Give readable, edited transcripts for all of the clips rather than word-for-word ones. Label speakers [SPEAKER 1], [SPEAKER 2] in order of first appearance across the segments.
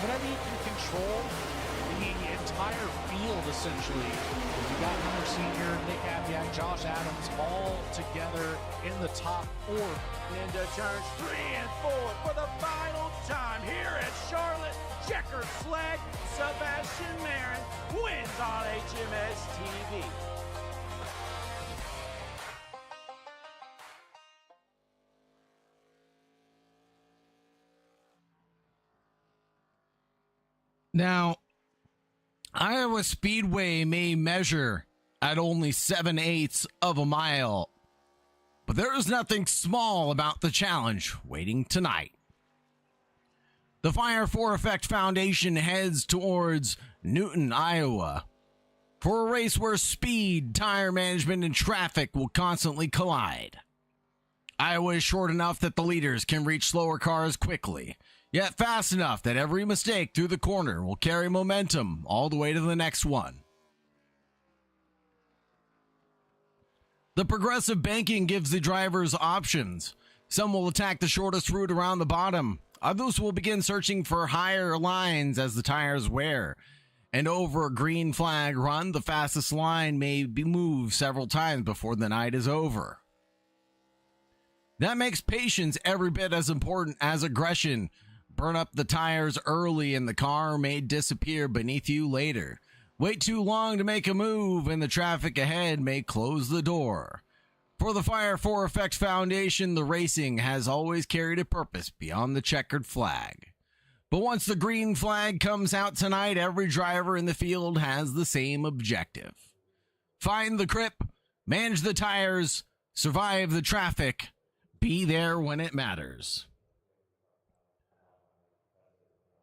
[SPEAKER 1] but I mean, can control the entire field, essentially. You got Hunter Sr., Nick Abiak, Josh Adams all together in the top four.
[SPEAKER 2] Into turns 3 and 4 for the final time here at Charlotte. Checkered flag, Sebastian Marin wins on HMS TV.
[SPEAKER 3] Now, Iowa Speedway may measure at only 7/8 of a mile, but there is nothing small about the challenge waiting tonight. The Fire for Effect Foundation heads towards Newton, Iowa, for a race where speed, tire management, and traffic will constantly collide. Iowa is short enough that the leaders can reach slower cars quickly, yet fast enough that every mistake through the corner will carry momentum all the way to the next one. The progressive banking gives the drivers options. Some will attack the shortest route around the bottom. Others will begin searching for higher lines as the tires wear. And over a green flag run, the fastest line may be moved several times before the night is over. That makes patience every bit as important as aggression. Burn up the tires early and the car may disappear beneath you later. Wait too long to make a move and the traffic ahead may close the door. For the Fire for Effect Foundation, the racing has always carried a purpose beyond the checkered flag. But once the green flag comes out tonight, every driver in the field has the same objective. Find the grip, manage the tires, survive the traffic, be there when it matters.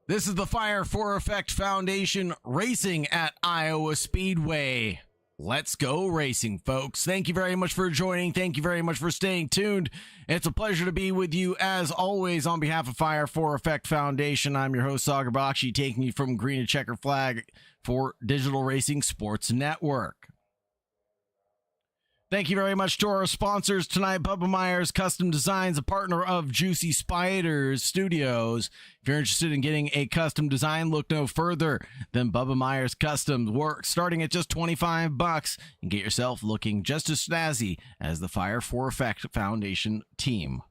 [SPEAKER 3] This is the Fire for Effect Foundation racing at Iowa Speedway. Let's go racing, folks. Thank you very much for joining. Thank you very much for staying tuned. It's a pleasure to be with you as always on behalf of Fire for Effect Foundation. I'm your host, Sagarboxy, taking you from green to checker flag for Digital Racing Sports Network. Thank you very much to our sponsors tonight, Bubba Myers Custom Designs, a partner of Juicy Spiders Studios. If you're interested in getting a custom design, look no further than Bubba Myers Custom Work, starting at just $25, and get yourself looking just as snazzy as the Fire for Effect Foundation team.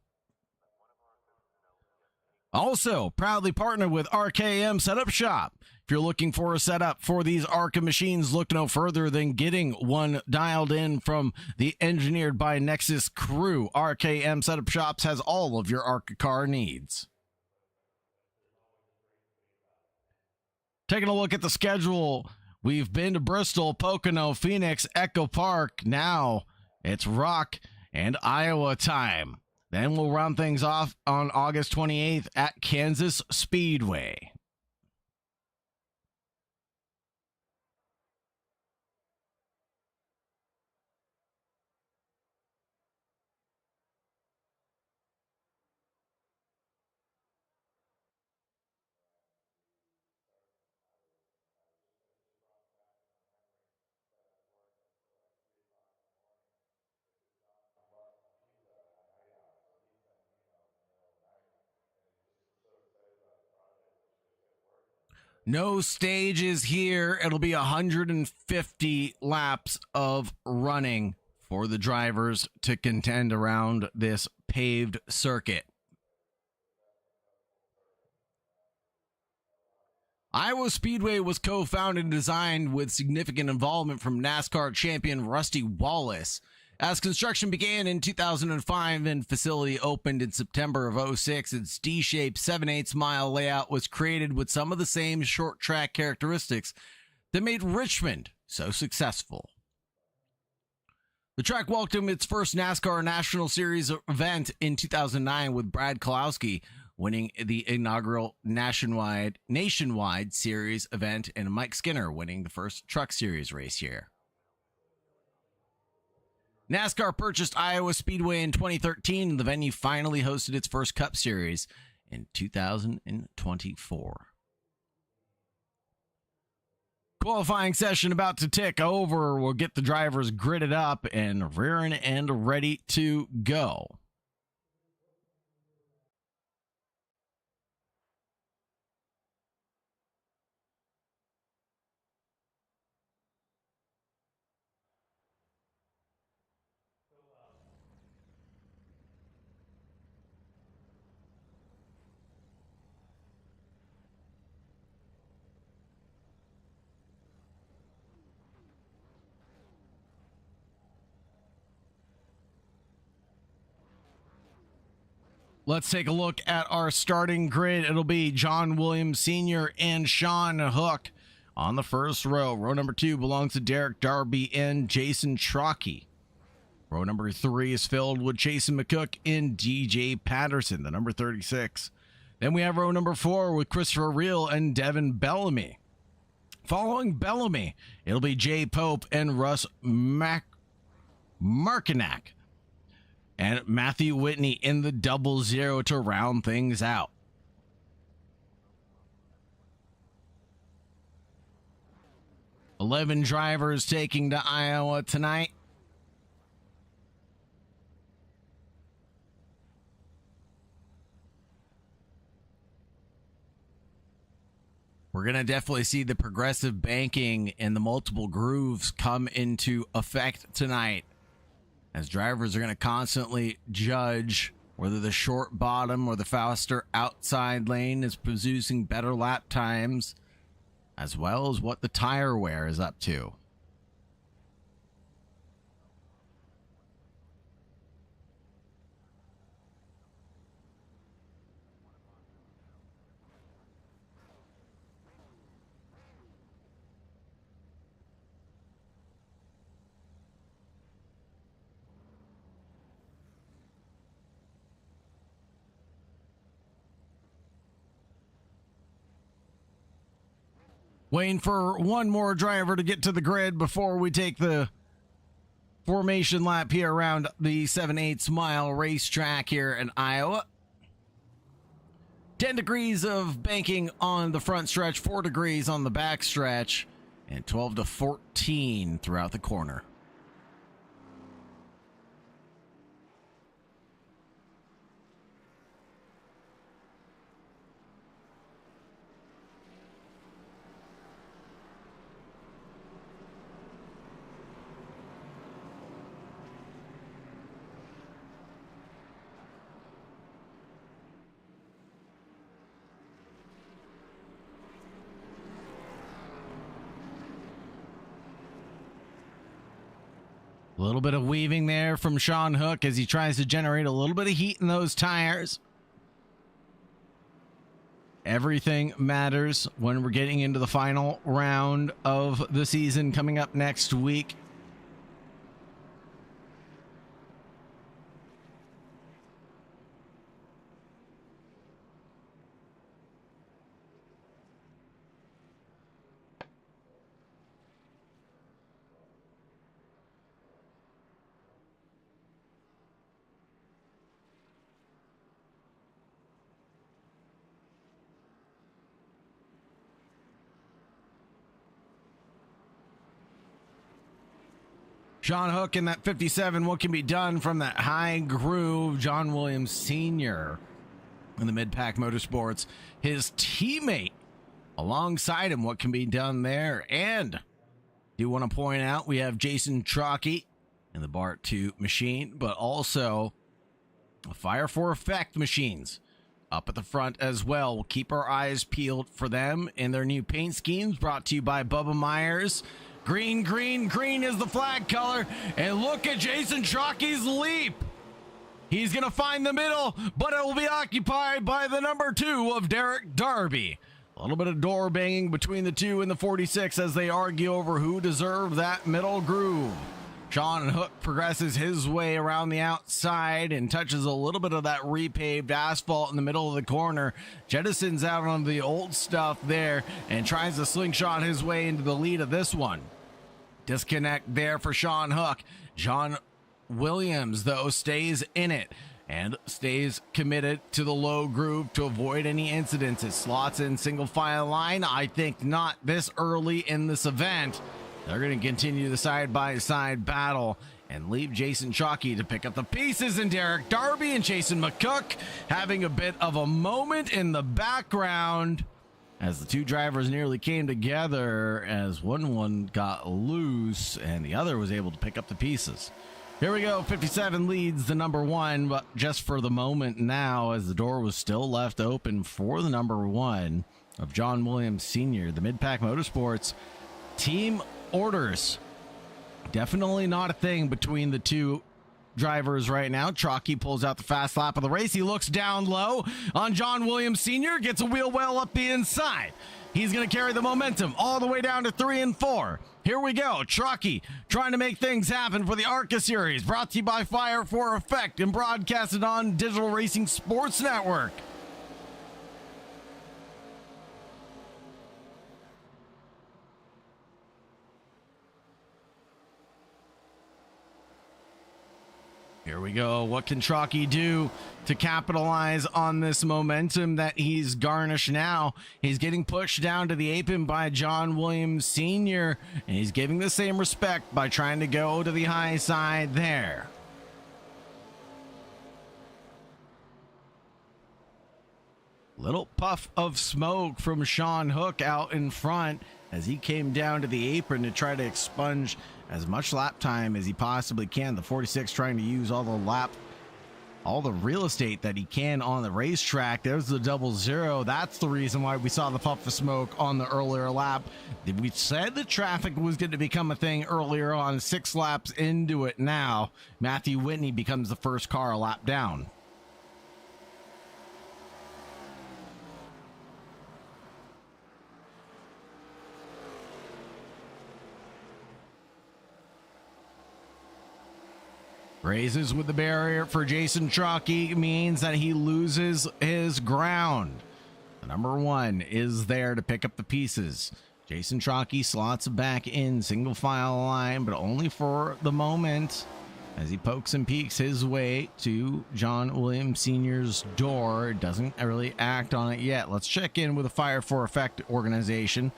[SPEAKER 3] Also, proudly partnered with RKM Setup Shop. If you're looking for a setup for these Arca machines, look no further than getting one dialed in from the Engineered by Nexus crew. RKM Setup Shops has all of your Arca car needs. Taking a look at the schedule, we've been to Bristol, Pocono, Phoenix, Echo Park. Now it's Rock and Iowa time. Then we'll round things off on August 28th at Kansas Speedway. No stages here. It'll be 150 laps of running for the drivers to contend around this paved circuit. Iowa Speedway was co-founded and designed with significant involvement from NASCAR champion Rusty Wallace. As construction began in 2005 and facility opened in September of 2006, its D-shaped 7/8 mile layout was created with some of the same short track characteristics that made Richmond so successful. The track welcomed its first NASCAR National Series event in 2009 with Brad Keselowski winning the inaugural nationwide series event and Mike Skinner winning the first Truck Series race here. NASCAR purchased Iowa Speedway in 2013, and the venue finally hosted its first Cup Series in 2024. Qualifying session about to tick over. We'll get the drivers gridded up and rearing and ready to go. let's take a look at our starting grid. It'll be John Williams Sr. and Sean Hook on the first row. Row number 2 belongs to Derek Darby and Jason Trockey. Row number 3 is filled with Jason McCook and DJ Patterson, the number 36. Then we have row number 4 with Christopher Reel and Devin Bellamy. Following Bellamy, it'll be Jay Pope and Russ Markinak. And Matthew Whitney in the 00 to round things out. $11 drivers taking to Iowa tonight. We're going to definitely see the progressive banking and the multiple grooves come into effect tonight, as drivers are going to constantly judge whether the short bottom or the faster outside lane is producing better lap times, as well as what the tire wear is up to. Waiting for one more driver to get to the grid before we take the formation lap here around the 7/8 mile racetrack here in Iowa. 10 degrees of banking on the front stretch, 4 degrees on the back stretch, and 12 to 14 throughout the corner. A little bit of weaving there from Sean Hook as he tries to generate a little bit of heat in those tires. Everything matters when we're getting into the final round of the season coming up next week. Sean Hook in that 57. What can be done from that high groove? John Williams Sr. in the Mid-Pack Motorsports. His teammate alongside him. What can be done there? And do want to point out we have Jason Trockey in the Bart 2 machine, but also Fire for Effect machines up at the front as well. We'll keep our eyes peeled for them and their new paint schemes, brought to you by Bubba Myers. Green, green, green is the flag color. And look at Jason Trockey's leap. He's going to find the middle, but it will be occupied by the number 2 of Derek Darby. A little bit of door banging between the 2 and the 46 as they argue over who deserved that middle groove. Sean Hook progresses his way around the outside and touches a little bit of that repaved asphalt in the middle of the corner. Jettisons out on the old stuff there and tries to slingshot his way into the lead of this one. Disconnect there for Sean Hook. John Williams, though, stays in it and stays committed to the low groove to avoid any incidents. It slots in single file line. I think not this early in this event. They're going to continue the side-by-side battle and leave Jason Trockey to pick up the pieces, and Derek Darby and Jason McCook having a bit of a moment in the background as the two drivers nearly came together, as one got loose and the other was able to pick up the pieces. Here we go. 57 leads the number 1, but just for the moment now, as the door was still left open for the number 1 of John Williams Sr., the Mid-Pack Motorsports team orders. Definitely not a thing between the two drivers right now. Chalky pulls out the fast lap of the race. He looks down low on John Williams Sr., gets a wheel well up the inside. He's going to carry the momentum all the way down to 3 and 4. Here we go. Chalky trying to make things happen for the Arca Series. Brought to you by Fire for Effect and broadcasted on Digital Racing Sports Network. Here we go. What can Chalky do to capitalize on this momentum that he's garnished now? He's getting pushed down to the apron by John Williams Sr., and he's giving the same respect by trying to go to the high side there. Little puff of smoke from Sean Hook out in front as he came down to the apron to try to expunge as much lap time as he possibly can. The 46 trying to use all the real estate that he can on the racetrack. There's the 00. That's the reason why we saw the puff of smoke on the earlier lap. We said the traffic was going to become a thing earlier on. 6 laps into it now. Matthew Whitney becomes the first car a lap down. Raises with the barrier for Jason Chalky means that he loses his ground. The number 1 is there to pick up the pieces. Jason Chalky slots back in single file line, but only for the moment as he pokes and peeks his way to John Williams Sr.'s door. Doesn't really act on it yet. Let's check in with the Fire for Effect organization.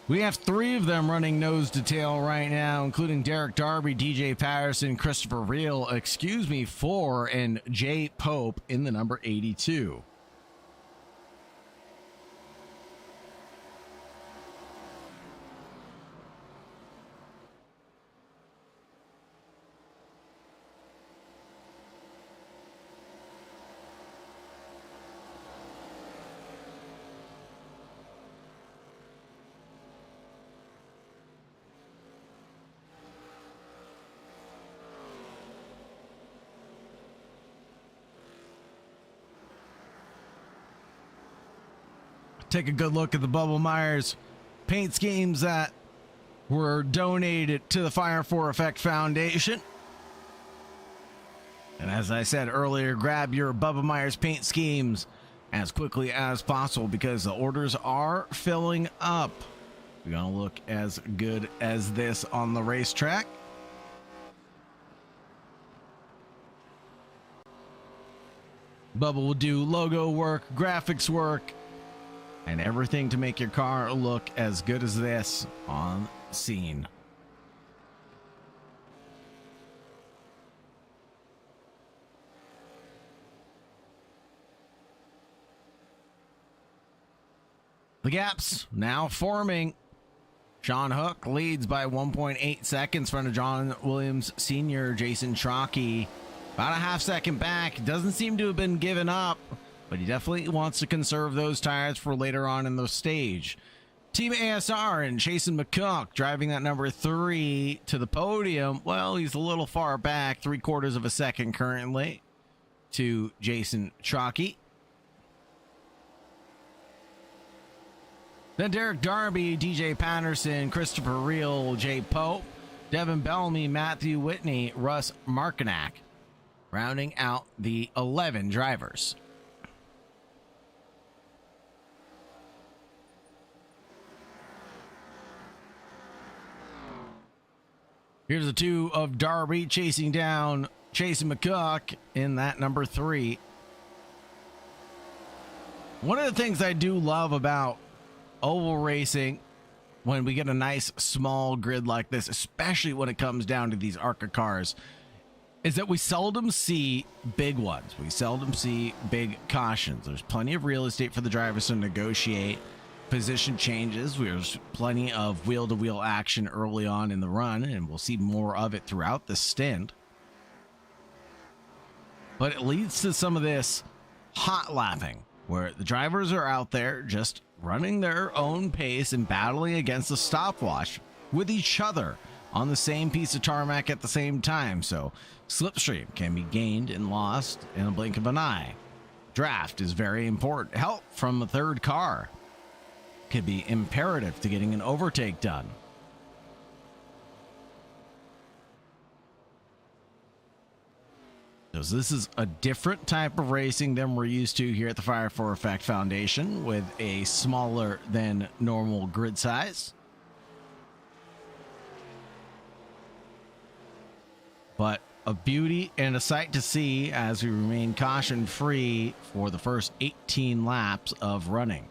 [SPEAKER 3] We have 3 of them running nose to tail right now, including Derek Darby, DJ Patterson, Christopher Reel, 4, and Jay Pope in the number 82. Take a good look at the Bubba Myers paint schemes that were donated to the Fire for Effect Foundation. And as I said earlier, grab your Bubba Myers paint schemes as quickly as possible because the orders are filling up. We're going to look as good as this on the racetrack. Bubba will do logo work, graphics work, and everything to make your car look as good as this on scene. The gaps now forming. Sean Hook leads by 1.8 seconds in front of John Williams Sr., Jason Chalky. About a half second back. Doesn't seem to have been given up, but he definitely wants to conserve those tires for later on in the stage. Team ASR and Jason McCook driving that number 3 to the podium. Well, he's a little far back, 3/4 of a second currently to Jason Chalky. Then Derek Darby, DJ Patterson, Christopher Reel, Jay Pope, Devin Bellamy, Matthew Whitney, Russ Markinack, rounding out the 11 drivers. Here's the 2 of Darby chasing down Jason McCook in that number 3. One of the things I do love about oval racing when we get a nice small grid like this, especially when it comes down to these Arca cars, is that we seldom see big ones. We seldom see big cautions. There's plenty of real estate for the drivers to negotiate position changes. There's plenty of wheel-to-wheel action early on in the run, and we'll see more of it throughout the stint. But it leads to some of this hot lapping, where the drivers are out there just running their own pace and battling against the stopwatch with each other. on the same piece of tarmac at the same time, so slipstream can be gained and lost in a blink of an eye. Draft is very important. Help from a third car could be imperative to getting an overtake done. So this is a different type of racing than we're used to here at the Fire for Effect Foundation, with a smaller than normal grid size. But a beauty and a sight to see as we remain caution free for the first 18 laps of running.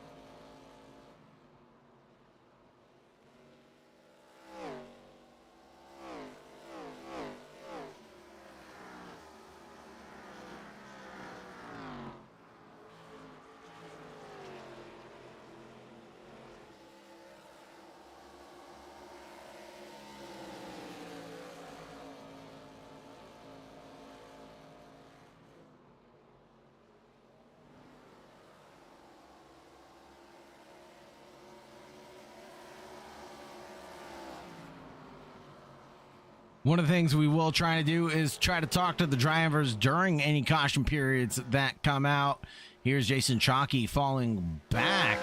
[SPEAKER 3] One of the things we will try to do is try to talk to the drivers during any caution periods that come out. Here's Jason Chalky falling back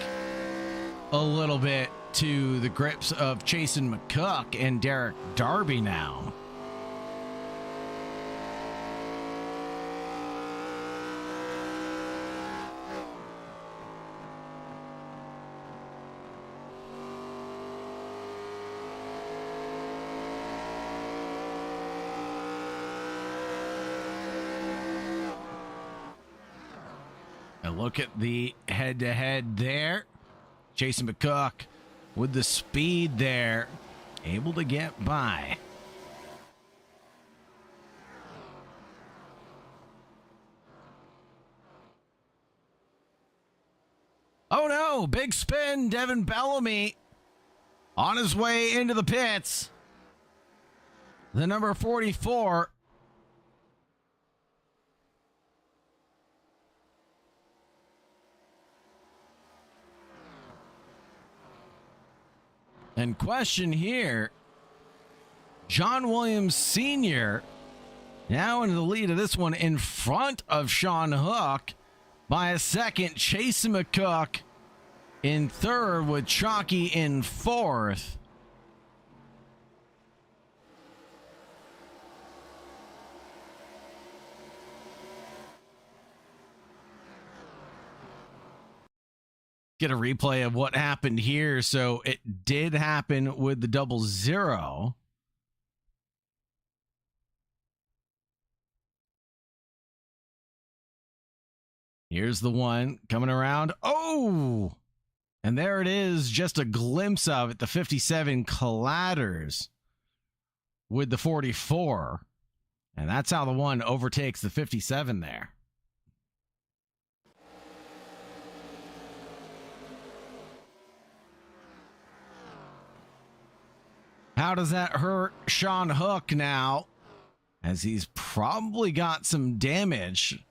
[SPEAKER 3] a little bit to the grips of Chasen McCook and Derek Darby now. Look at the head-to-head there. Jason McCook with the speed there, able to get by. Oh no, big spin. Devin Bellamy on his way into the pits. The number 44. And question here, John Williams Sr. now into the lead of this one in front of Sean Hook by a second. Chase McCook in third with Chalky in fourth. Get a replay of what happened here. So it did happen with the 00. Here's the one coming around. Oh, and there it is. Just a glimpse of it. The 57 clatters with the 44. And that's how the one overtakes the 57 there. How does that hurt Sean Hook now? As he's probably got some damage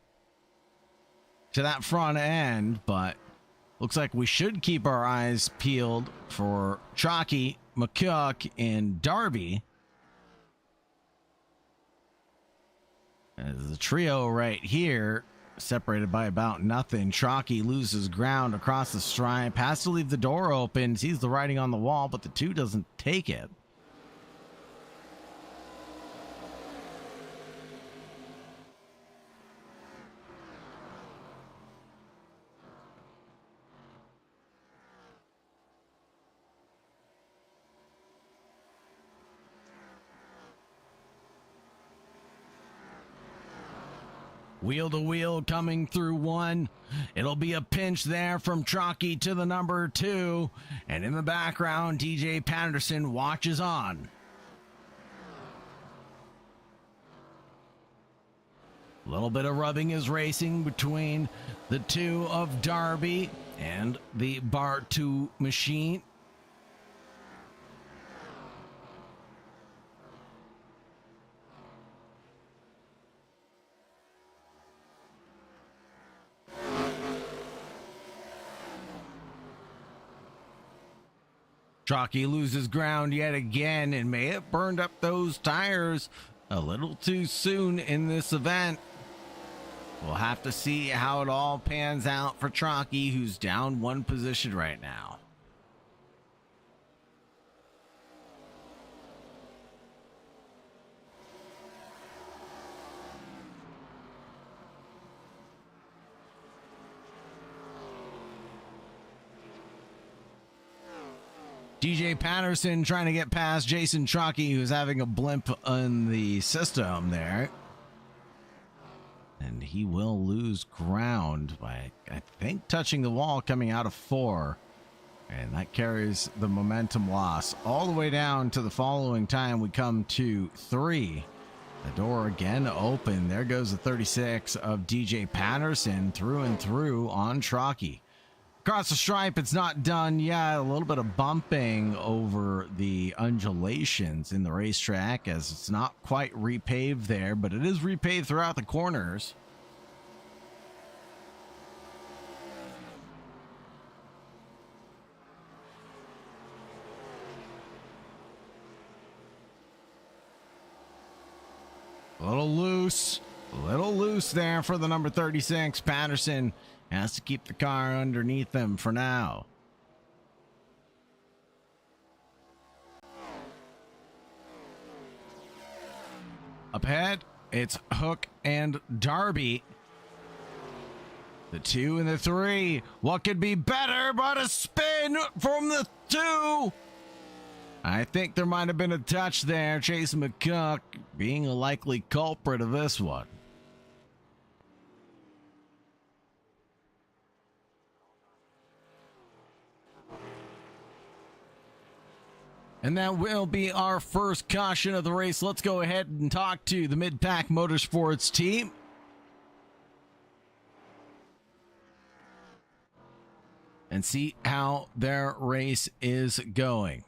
[SPEAKER 3] to that front end, but looks like we should keep our eyes peeled for Chalky, McCook, and Darby. As the trio right here, separated by about nothing. Chalky loses ground across the stripe, has to leave the door open, sees the writing on the wall, but the 2 doesn't take it. Wheel to wheel coming through one. It'll be a pinch there from Chalky to the number 2. And in the background, DJ Patterson watches on. A little bit of rubbing is racing between the 2 of Darby and the Bar 2 machine. Chalky loses ground yet again and may have burned up those tires a little too soon in this event. We'll have to see how it all pans out for Chalky, who's down one position right now. DJ Patterson trying to get past Jason Chalky, who's having a blimp on the system there. And he will lose ground by, I think, touching the wall coming out of 4. And that carries the momentum loss all the way down to the following time we come to 3. The door again open. There goes the 36 of DJ Patterson through and through on Chalky. Across the stripe, it's not done yet. A little bit of bumping over the undulations in the racetrack as it's not quite repaved there, but it is repaved throughout the corners. A little loose there for the number 36. Patterson has to keep the car underneath him for now. Up ahead, it's Hook and Darby. The 2 and the 3. What could be better but a spin from the 2? I think there might have been a touch there. Chase McCook being a likely culprit of this one. And that will be our first caution of the race. Let's go ahead and talk to the Mid-Pack Motorsports team. And see how their race is going.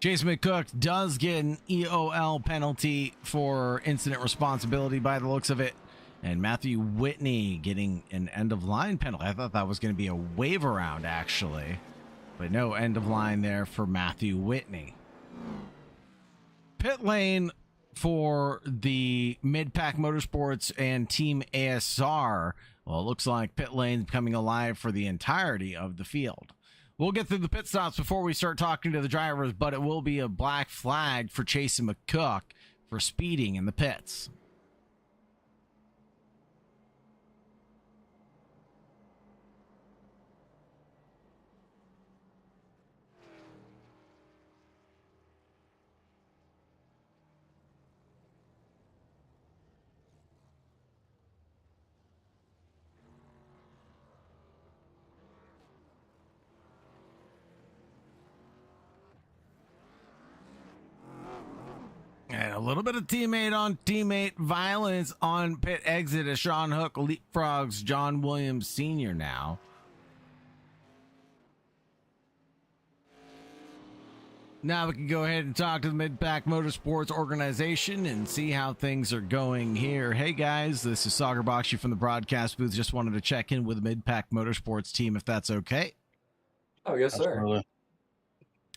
[SPEAKER 3] Chase McCook does get an EOL penalty for incident responsibility by the looks of it. And Matthew Whitney getting an end-of-line penalty. I thought that was going to be a wave around, actually. But no end-of-line there for Matthew Whitney. Pit lane for the Mid-Pack Motorsports and Team ASR. Well, it looks like pit lane coming alive for the entirety of the field. We'll get through the pit stops before we start talking to the drivers, but it will be a black flag for Chase McCook for speeding in the pits. And a little bit of teammate on teammate violence on pit exit as Sean Hook leapfrogs John Williams Sr. now. Now we can go ahead and talk to the Mid-Pack Motorsports organization and see how things are going here. Hey guys, this is Saugerboxy from the broadcast booth. Just wanted to check in with the Mid-Pack Motorsports team if that's okay.
[SPEAKER 4] Oh, yes, sir.
[SPEAKER 5] Absolutely.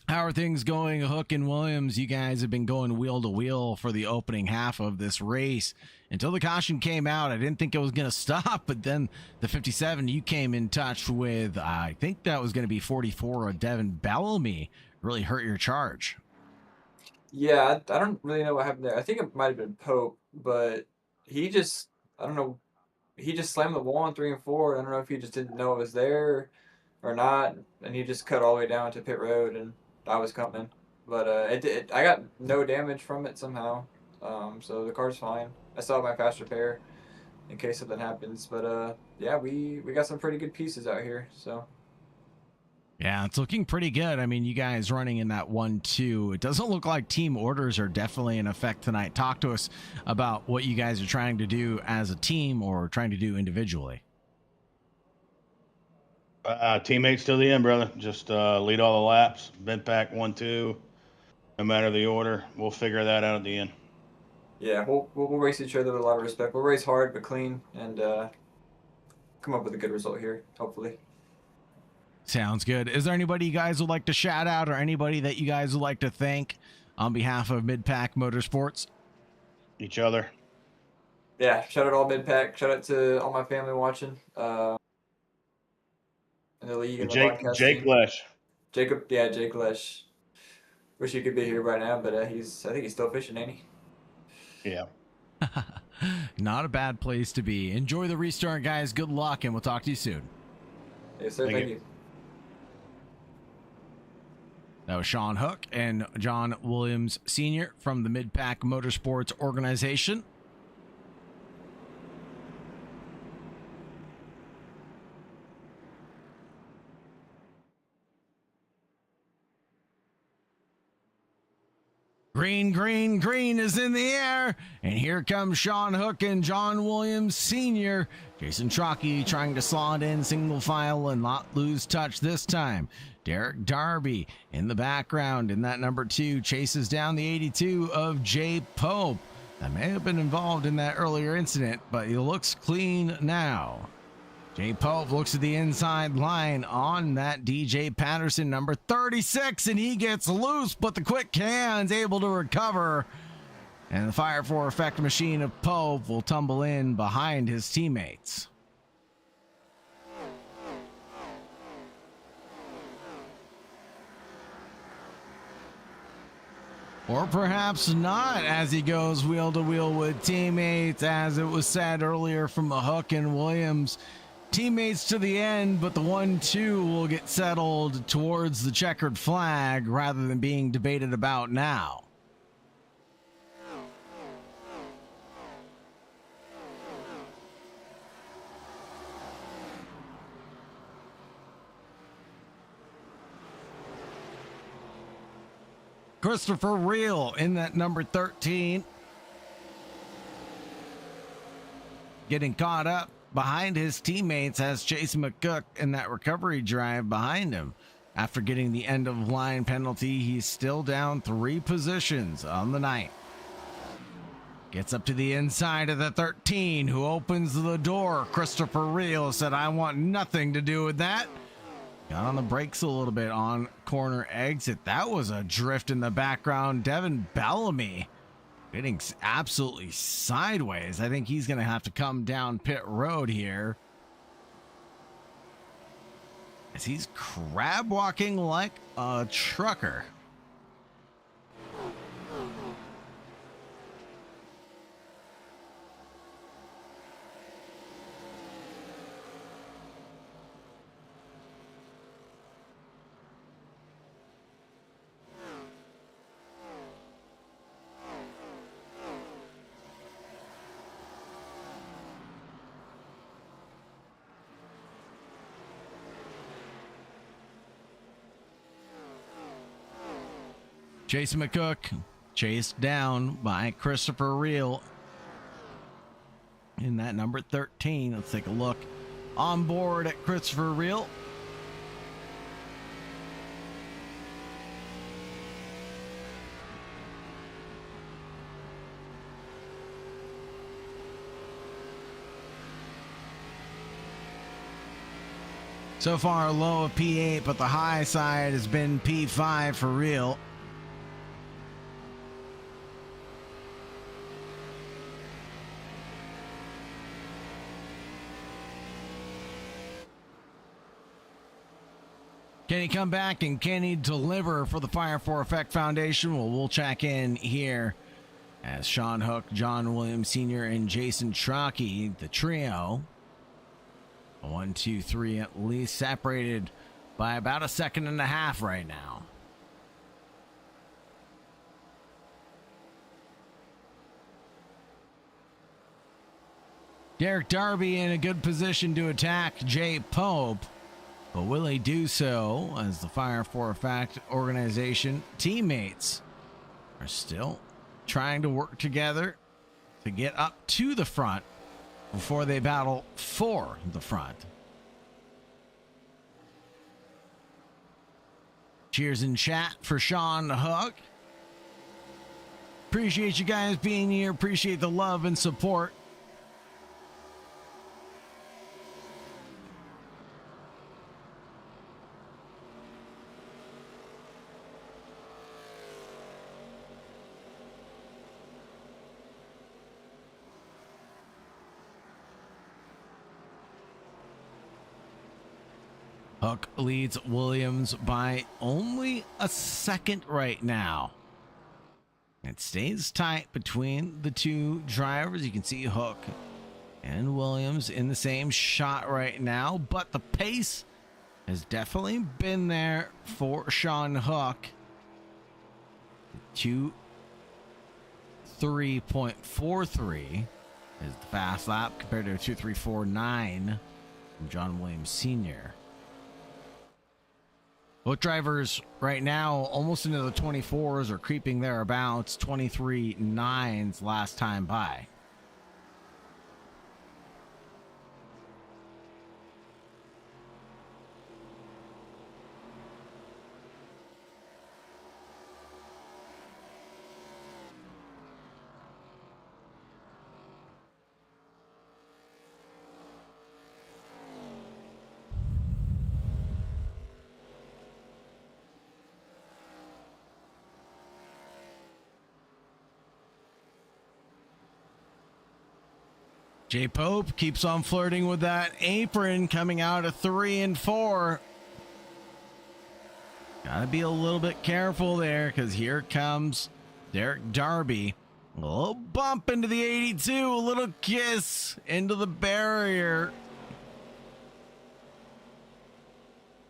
[SPEAKER 3] How are things going, Hook and Williams? You guys have been going wheel to wheel for the opening half of this race. Until the caution came out, I didn't think it was going to stop, but then the 57 you came in touch with, I think that was going to be 44 of Devin Bellamy, really hurt your charge.
[SPEAKER 4] Yeah, I don't really know what happened there. I think it might have been Pope, but he just, I don't know, he just slammed the wall on 3 and 4. I don't know if he just didn't know it was there or not, and he just cut all the way down to pit road, and I was coming. But I got no damage from it somehow, so the car's fine. I still have my fast repair in case something happens, but yeah, we got some pretty good pieces out here, so.
[SPEAKER 3] Yeah, it's looking pretty good. I mean, you guys running in that 1-2. It doesn't look like team orders are definitely in effect tonight. Talk to us about what you guys are trying to do as a team or trying to do individually.
[SPEAKER 5] Teammates till the end, brother. Just lead all the laps. Mid-Pack 1-2. No matter the order, we'll figure that out at the end.
[SPEAKER 4] Yeah, we'll race each other with a lot of respect. We'll race hard but clean, and come up with a good result here, hopefully.
[SPEAKER 3] Sounds good. Is there anybody you guys would like to shout out, or anybody that you guys would like to thank on behalf of Mid-Pack Motorsports?
[SPEAKER 5] Each other.
[SPEAKER 4] Yeah, shout out all mid-pack. Shout out to all my family watching. In the league and the podcast
[SPEAKER 5] Jake
[SPEAKER 4] team.
[SPEAKER 5] Lesh.
[SPEAKER 4] Jake Lesh. Wish he could be here right now, but I think he's still fishing, ain't he?
[SPEAKER 5] Yeah.
[SPEAKER 3] Not a bad place to be. Enjoy the restart, guys. Good luck, and we'll talk to you soon.
[SPEAKER 4] Yes, sir. Thank you.
[SPEAKER 3] That was Sean Hook and John Williams Sr. from the Mid-Pack Motorsports organization. Green, green, green is in the air. And here comes Sean Hook and John Williams Sr. Jason Trockey trying to slot in single file and not lose touch this time. Derek Darby in the background in that number 2 chases down the 82 of Jay Pope. That may have been involved in that earlier incident, but he looks clean now. Jay Pope looks at the inside line on that DJ Patterson number 36, and he gets loose, but the quick hands able to recover. And the Fire for Effect machine of Pope will tumble in behind his teammates. Or perhaps not, as he goes wheel to wheel with teammates, as it was said earlier from the Hook and Williams. Teammates to the end, but the 1-2 will get settled towards the checkered flag rather than being debated about now. Christopher Reel in that number 13. Getting caught up behind his teammates as Chase McCook in that recovery drive behind him. After getting the end of line penalty, he's still down 3 positions on the night. Gets up to the inside of the 13, who opens the door. Christopher Reel said, I want nothing to do with that. Got on the brakes a little bit on corner exit. That was a drift in the background. Devin Bellamy getting absolutely sideways. I think he's going to have to come down pit road here, as he's crab walking like a trucker. Jason McCook chased down by Christopher Reel in that number 13. Let's take a look on board at Christopher Reel. So far, a low of P8, but the high side has been P5 for Reel. Can he come back and can he deliver for the Fire for Effect Foundation? Well, we'll check in here as Sean Hook, John Williams Sr., and Jason Trockey, the trio. 1, 2, 3, at least separated by about a second and a half right now. Derek Darby in a good position to attack Jay Pope. But will he do so as the Fire for Effect organization teammates are still trying to work together to get up to the front before they battle for the front? Cheers in chat for Sean Hook. Appreciate you guys being here. Appreciate the love and support. Hook leads Williams by only a second right now. It stays tight between the two drivers. You can see Hook and Williams in the same shot right now, but the pace has definitely been there for Sean Hook. 2:3.43 is the fast lap compared to a 2:3.49 from John Williams Sr. Both drivers right now almost into the 24s or creeping thereabouts. 23.9s last time by. Jay Pope keeps on flirting with that apron, coming out of 3 and 4. Gotta be a little bit careful there, because here comes Derek Darby. A little bump into the 82, a little kiss into the barrier.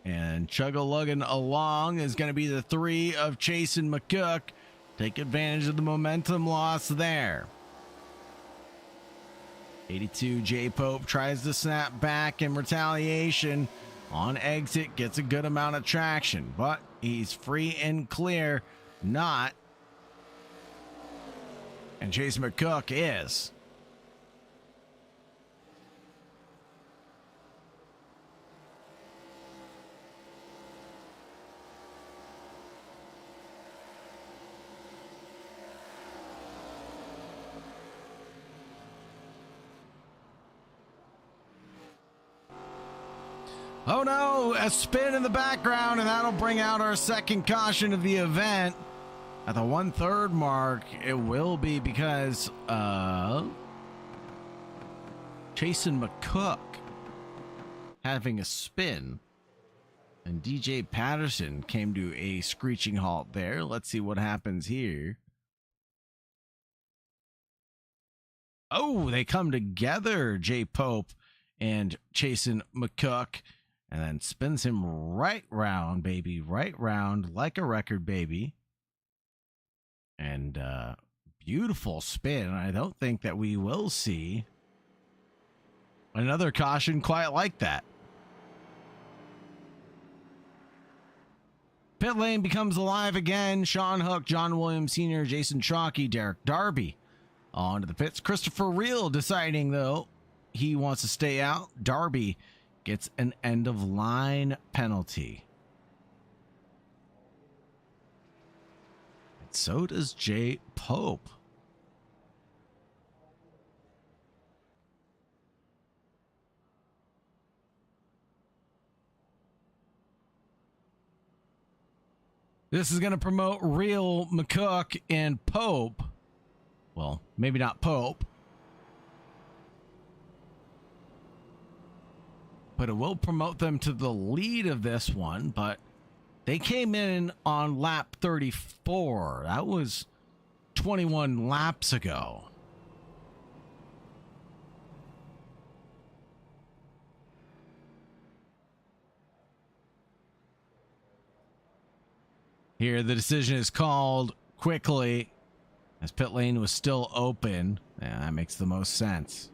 [SPEAKER 3] And chug-a-lugging along is going to be the 3 of Chasen McCook. Take advantage of the momentum loss there. 82 J Pope tries to snap back in retaliation. On exit, gets a good amount of traction, but he's free and clear. Not. And Jason McCook is. Oh no, a spin in the background, and that'll bring out our second caution of the event. At the 1/3 mark, it will be because Chasen McCook having a spin, and DJ Patterson came to a screeching halt there. Let's see what happens here. Oh, they come together, Jay Pope and Chasen McCook. And then spins him right round, baby. Right round like a record, baby. And beautiful spin. I don't think that we will see another caution quite like that. Pit lane becomes alive again. Sean Hook, John Williams Sr., Jason Chalky, Derek Darby onto the pits. Christopher Reel deciding, though, he wants to stay out. Darby gets an end of line penalty. And so does Jay Pope. This is going to promote Reel, McCook, and Pope. Well, maybe not Pope, but it will promote them to the lead of this one. But they came in on lap 34. That was 21 laps ago. Here, the decision is called quickly as pit lane was still open. Yeah, that makes the most sense.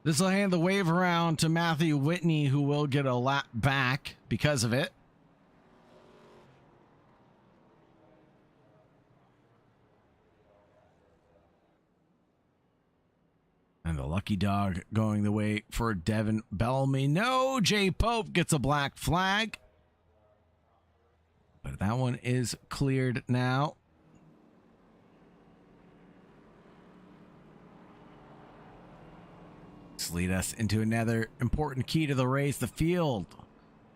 [SPEAKER 3] This will hand the wave around to Matthew Whitney, who will get a lap back because of it. And the lucky dog going the way for Devin Bellamy. No, Jay Pope gets a black flag. But that one is cleared now. This lead us into another important key to the race. The field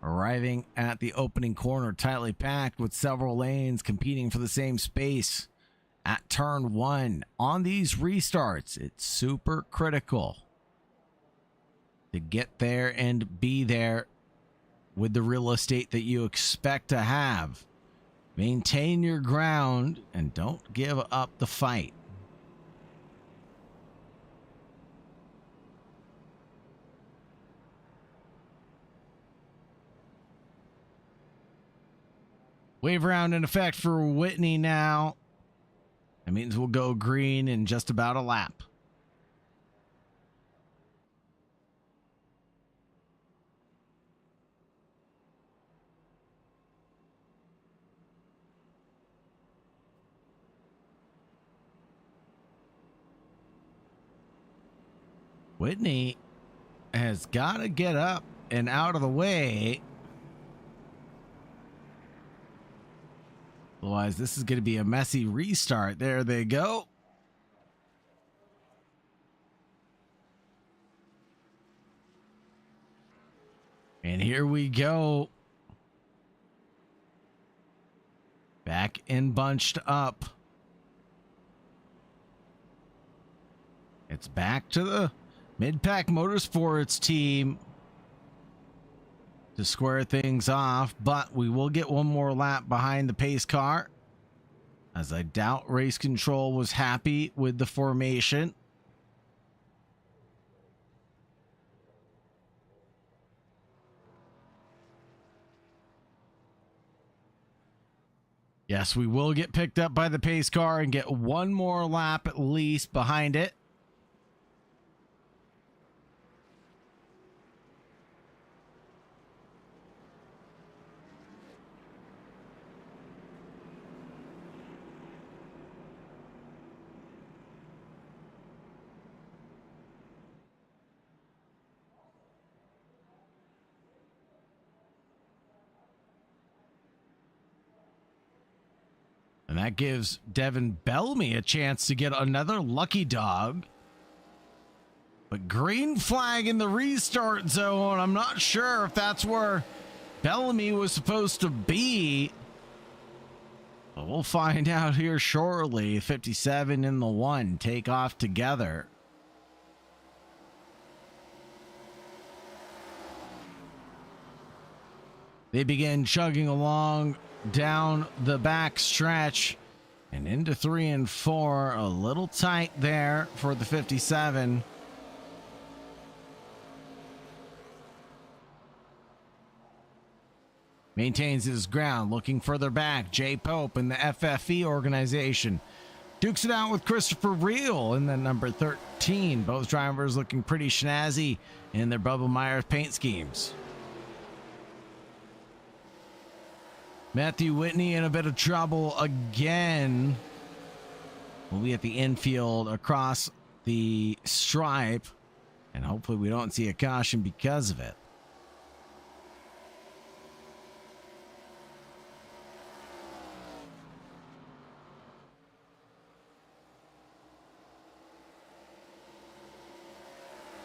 [SPEAKER 3] arriving at the opening corner, tightly packed with several lanes competing for the same space. at turn 1. On these restarts, it's super critical to get there and be there with the real estate that you expect to have. Maintain your ground and don't give up the fight. Wave round in effect for Whitney now. That means we'll go green in just about a lap. Whitney has got to get up and out of the way. Otherwise, this is going to be a messy restart. There they go. And here we go. Back and bunched up. It's back to the Mid-Pack Motorsports team to square things off, but we will get one more lap behind the pace car, as I doubt Race Control was happy with the formation. Yes, we will get picked up by the pace car and get one more lap at least behind it. And that gives Devin Bellamy a chance to get another lucky dog. But green flag in the restart zone. I'm not sure if that's where Bellamy was supposed to be. But we'll find out here shortly. 57 in the 1 take off together. They begin chugging along down the back stretch and into 3 and 4. A little tight there for the 57. Maintains his ground, looking further back. Jay Pope in the FFE organization dukes it out with Christopher Reel in the number 13. Both drivers looking pretty snazzy in their Bubba Myers paint schemes. Matthew Whitney in a bit of trouble again. We'll be at the infield across the stripe, and hopefully we don't see a caution because of it.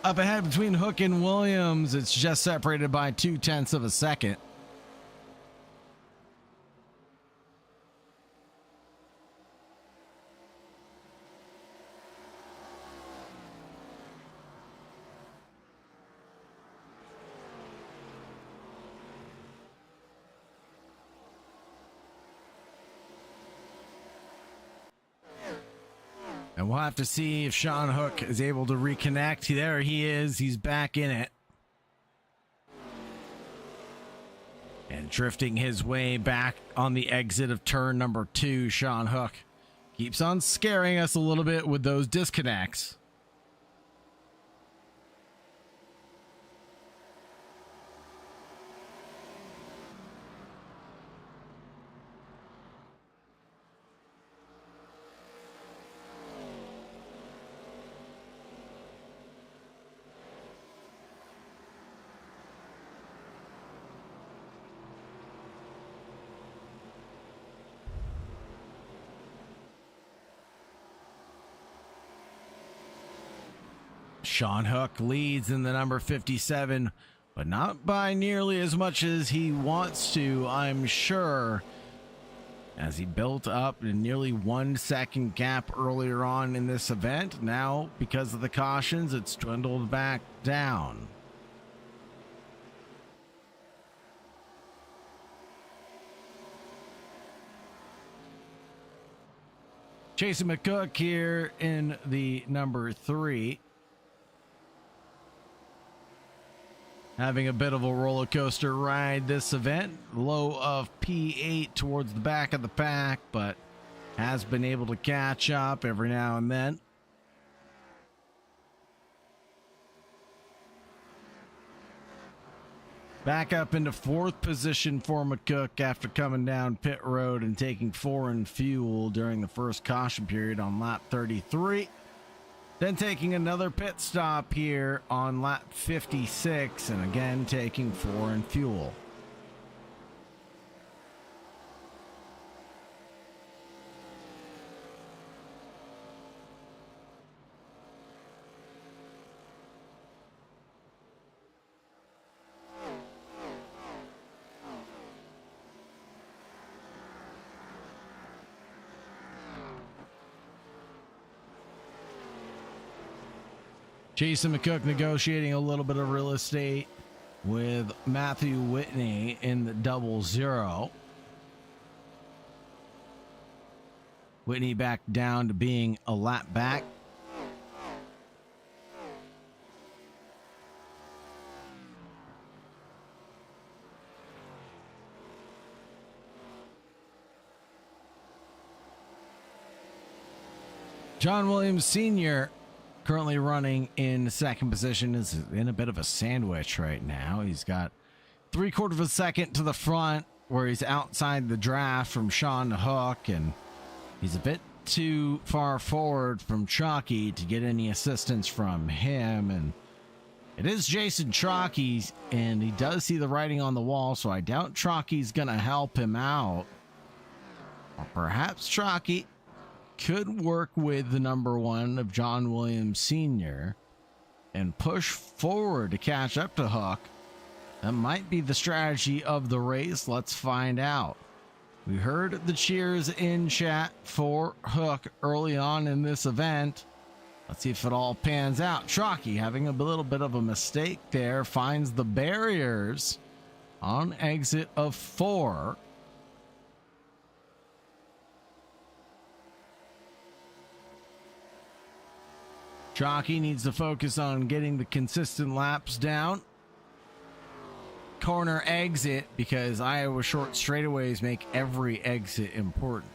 [SPEAKER 3] Up ahead between Hook and Williams, it's just separated by 0.2 of a second. And we'll have to see if Sean Hook is able to reconnect. There he is. He's back in it. And drifting his way back on the exit of turn number 2, Sean Hook keeps on scaring us a little bit with those disconnects. Sean Hook leads in the number 57, but not by nearly as much as he wants to, I'm sure. as he built up a nearly 1 second gap earlier on in this event. Now, because of the cautions, it's dwindled back down. Jason McCook here in the number 3. Having a bit of a roller coaster ride this event. Low of P8 towards the back of the pack, but has been able to catch up every now and then. Back up into 4th position for McCook after coming down pit road and taking foreign fuel during the first caution period on lap 33. Then taking another pit stop here on lap 56 and again taking foreign fuel. Jason McCook negotiating a little bit of real estate with Matthew Whitney in the 00. Whitney back down to being a lap back. John Williams Sr. currently running in 2nd position, is in a bit of a sandwich right now. He's got 3/4 of a second to the front where he's outside the draft from Sean Hook, and he's a bit too far forward from Chalky to get any assistance from him. And it is Jason Chalky, and he does see the writing on the wall, so I doubt Chalky's going to help him out. Or perhaps Chalky could work with the number 1 of John Williams Sr. and push forward to catch up to Hook. That might be the strategy of the race. Let's find out. We heard the cheers in chat for Hook early on in this event. Let's see if it all pans out. Chalky having a little bit of a mistake there, finds the barriers on exit of 4. Chalky needs to focus on getting the consistent laps down. Corner exit, because Iowa short straightaways make every exit important.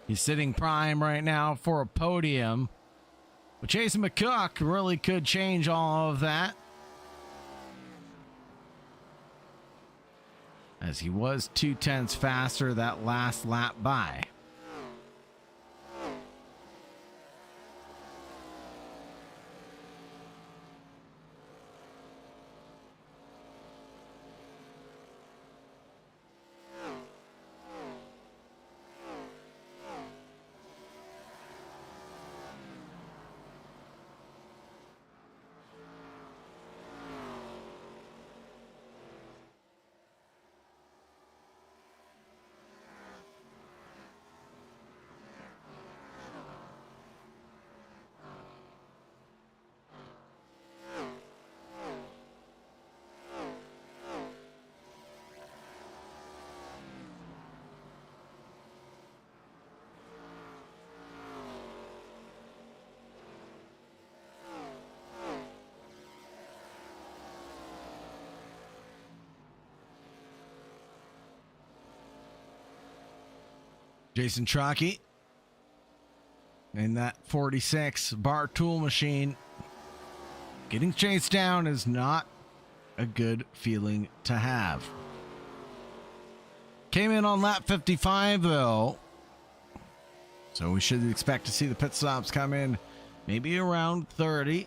[SPEAKER 3] He's sitting prime right now for a podium. But Jason McCook really could change all of that, as he was 2/10 faster that last lap by. Jason Chalky in that 46 bar tool machine. Getting chased down is not a good feeling to have. Came in on lap 55 though, so we should expect to see the pit stops come in maybe around 30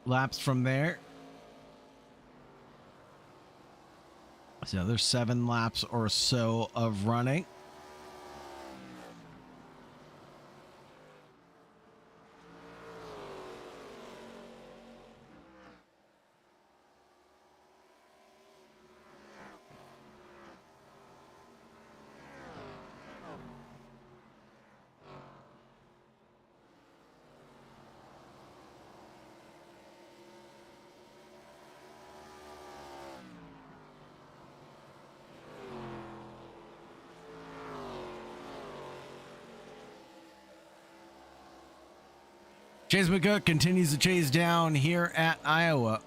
[SPEAKER 3] laps from there. So there's 7 laps or so of running. Chase McCook continues to chase down here at Iowa.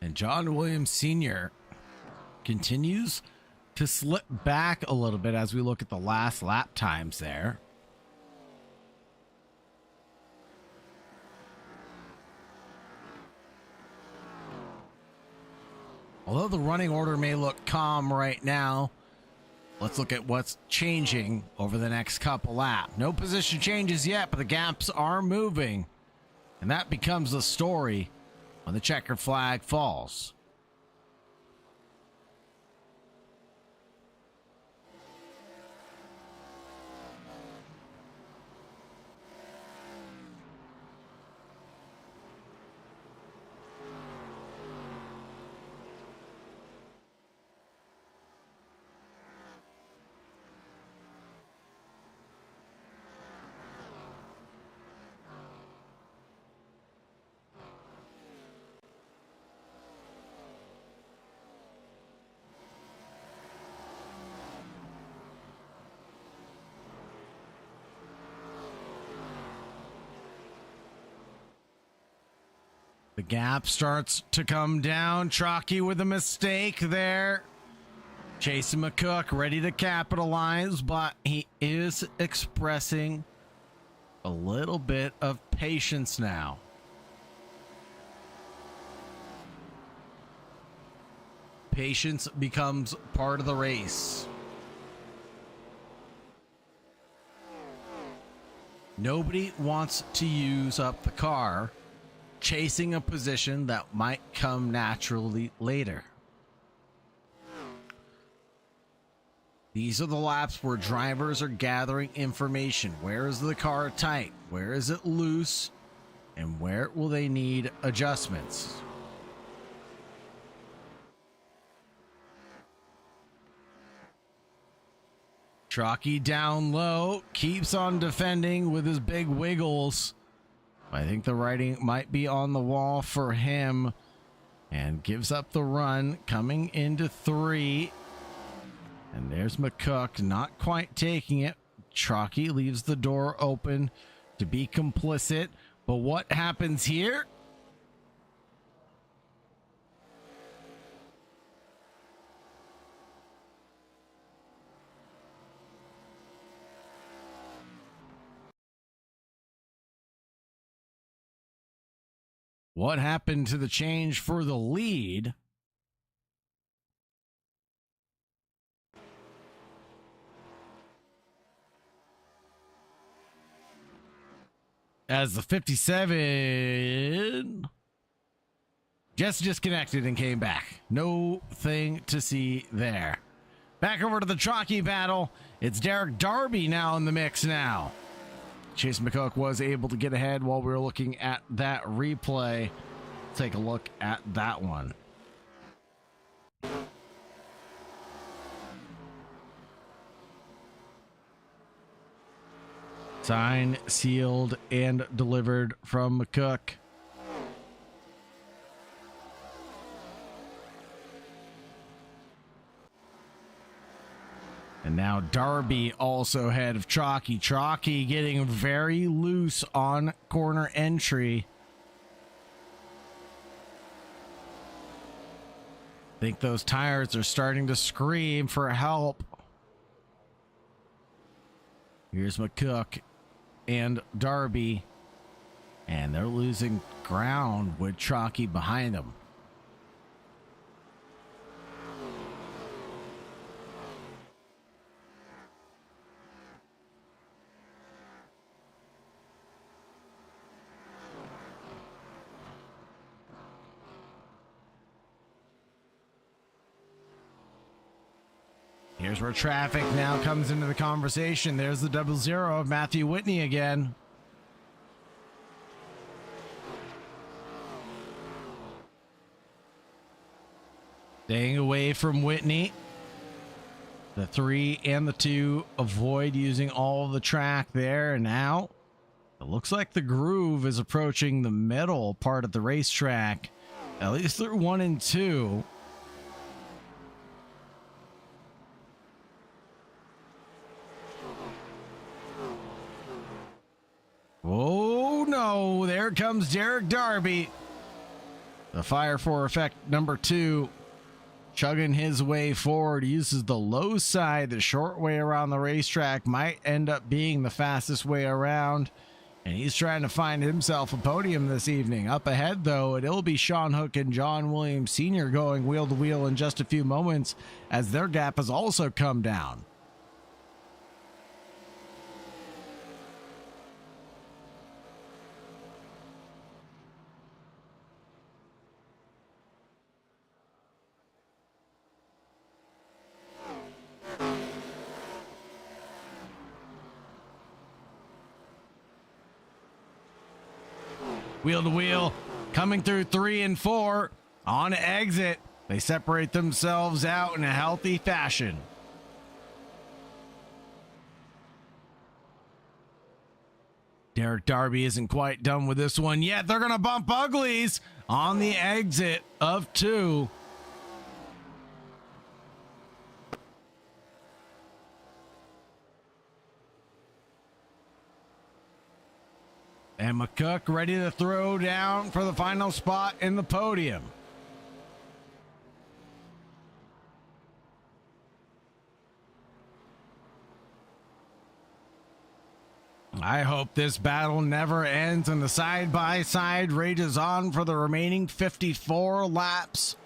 [SPEAKER 3] And John Williams Sr. continues to slip back a little bit as we look at the last lap times there. Although the running order may look calm right now, let's look at what's changing over the next couple laps. No position changes yet, but the gaps are moving. And that becomes the story when the checker flag falls. The gap starts to come down. Chalky with a mistake there. Jason McCook ready to capitalize, but he is expressing a little bit of patience now. Patience becomes part of the race. Nobody wants to use up the car chasing a position that might come naturally later. These are the laps where drivers are gathering information. Where is the car tight? Where is it loose? And where will they need adjustments? Chalky down low, keeps on defending with his big wiggles. I think the writing might be on the wall for him, and gives up the run coming into 3. And there's McCook not quite taking it. Chalky leaves the door open to be complicit. But what happens here? What happened to the change for the lead? As the 57 just disconnected and came back. No thing to see there. Back over to the Chalky battle. It's Derek Darby now in the mix now. Chase McCook was able to get ahead while we were looking at that replay. Take a look at that one. Signed, sealed, and delivered from McCook. And now Darby also ahead of Chalky. Chalky getting very loose on corner entry. I think those tires are starting to scream for help. Here's McCook and Darby. And they're losing ground with Chalky behind them. Here's where traffic now comes into the conversation. There's the 00 of Matthew Whitney again. Staying away from Whitney. The 3 and the 2 avoid using all of the track there, and now it looks like the groove is approaching the middle part of the racetrack, at least through 1 and 2. Oh no, there comes Derek Darby. The Fire for Effect number 2. Chugging his way forward, uses the low side, the short way around the racetrack, might end up being the fastest way around. And he's trying to find himself a podium this evening. Up ahead, though, it'll be Sean Hook and John Williams Sr. going wheel to wheel in just a few moments, as their gap has also come down. Wheel to wheel, coming through 3 and 4 on exit. They separate themselves out in a healthy fashion. Derek Darby isn't quite done with this one yet. They're going to bump uglies on the exit of 2. And McCook ready to throw down for the final spot in the podium. I hope this battle never ends and the side-by-side rages on for the remaining 54 laps.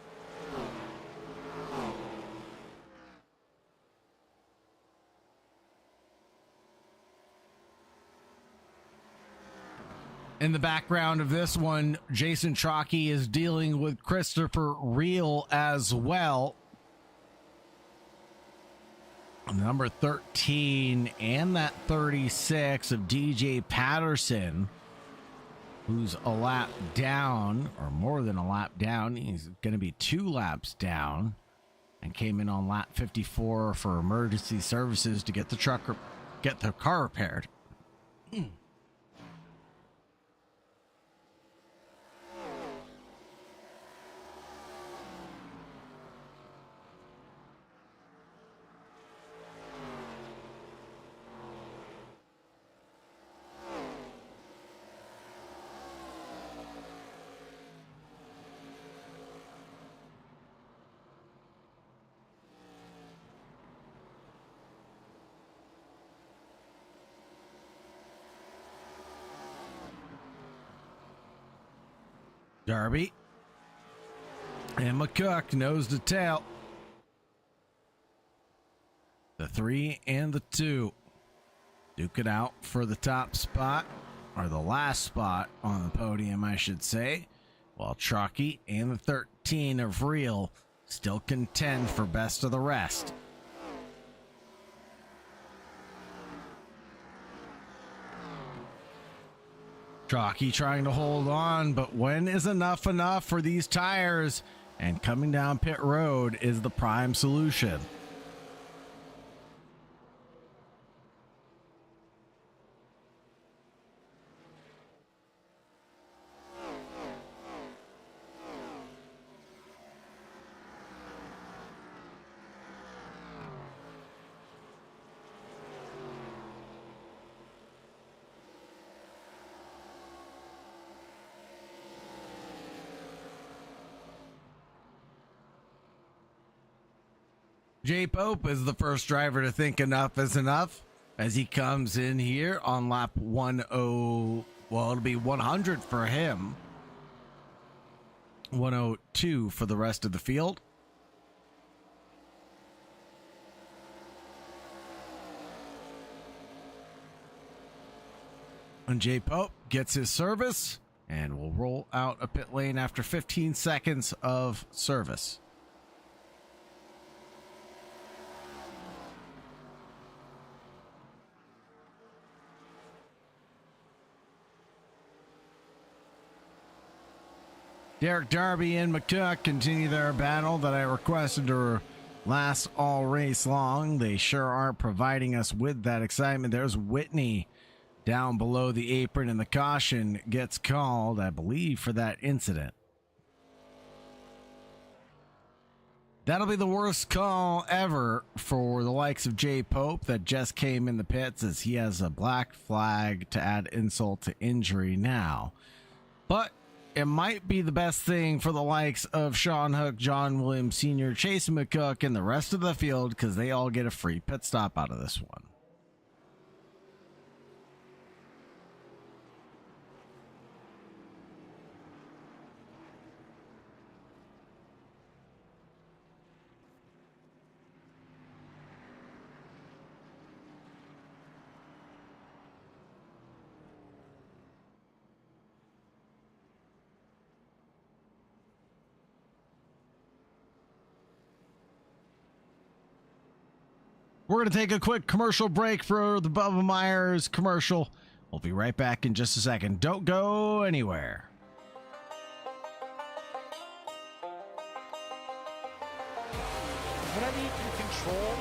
[SPEAKER 3] In the background of this one, Jason Trockey is dealing with Christopher Reel as well. Number 13 and that 36 of DJ Patterson, who's a lap down, or more than a lap down. He's going to be 2 laps down, and came in on lap 54 for emergency services to get the car repaired. Darby and McCook nose to tail. The 3 and the 2 duke it out for the top spot, or the last spot on the podium, I should say, while Trockey and the 13 of Reel still contend for best of the rest. Trockey trying to hold on, but when is enough for these tires? And coming down pit road is the prime solution. Jay Pope is the first driver to think enough is enough as he comes in here on lap 10. Well, it'll be 100 for him. 102 for the rest of the field. And Jay Pope gets his service and will roll out a pit lane after 15 seconds of service. Derek Darby and McCook continue their battle that I requested to last all race long. They sure are providing us with that excitement. There's Whitney down below the apron, and the caution gets called, I believe, for that incident. That'll be the worst call ever for the likes of Jay Pope that just came in the pits, as he has a black flag to add insult to injury now. But it might be the best thing for the likes of Sean Hook, John Williams Sr., Chase McCook, and the rest of the field, because they all get a free pit stop out of this one. We're going to take a quick commercial break for the Bubba Myers commercial. We'll be right back in just a second. Don't go anywhere.
[SPEAKER 1] Whenever you can control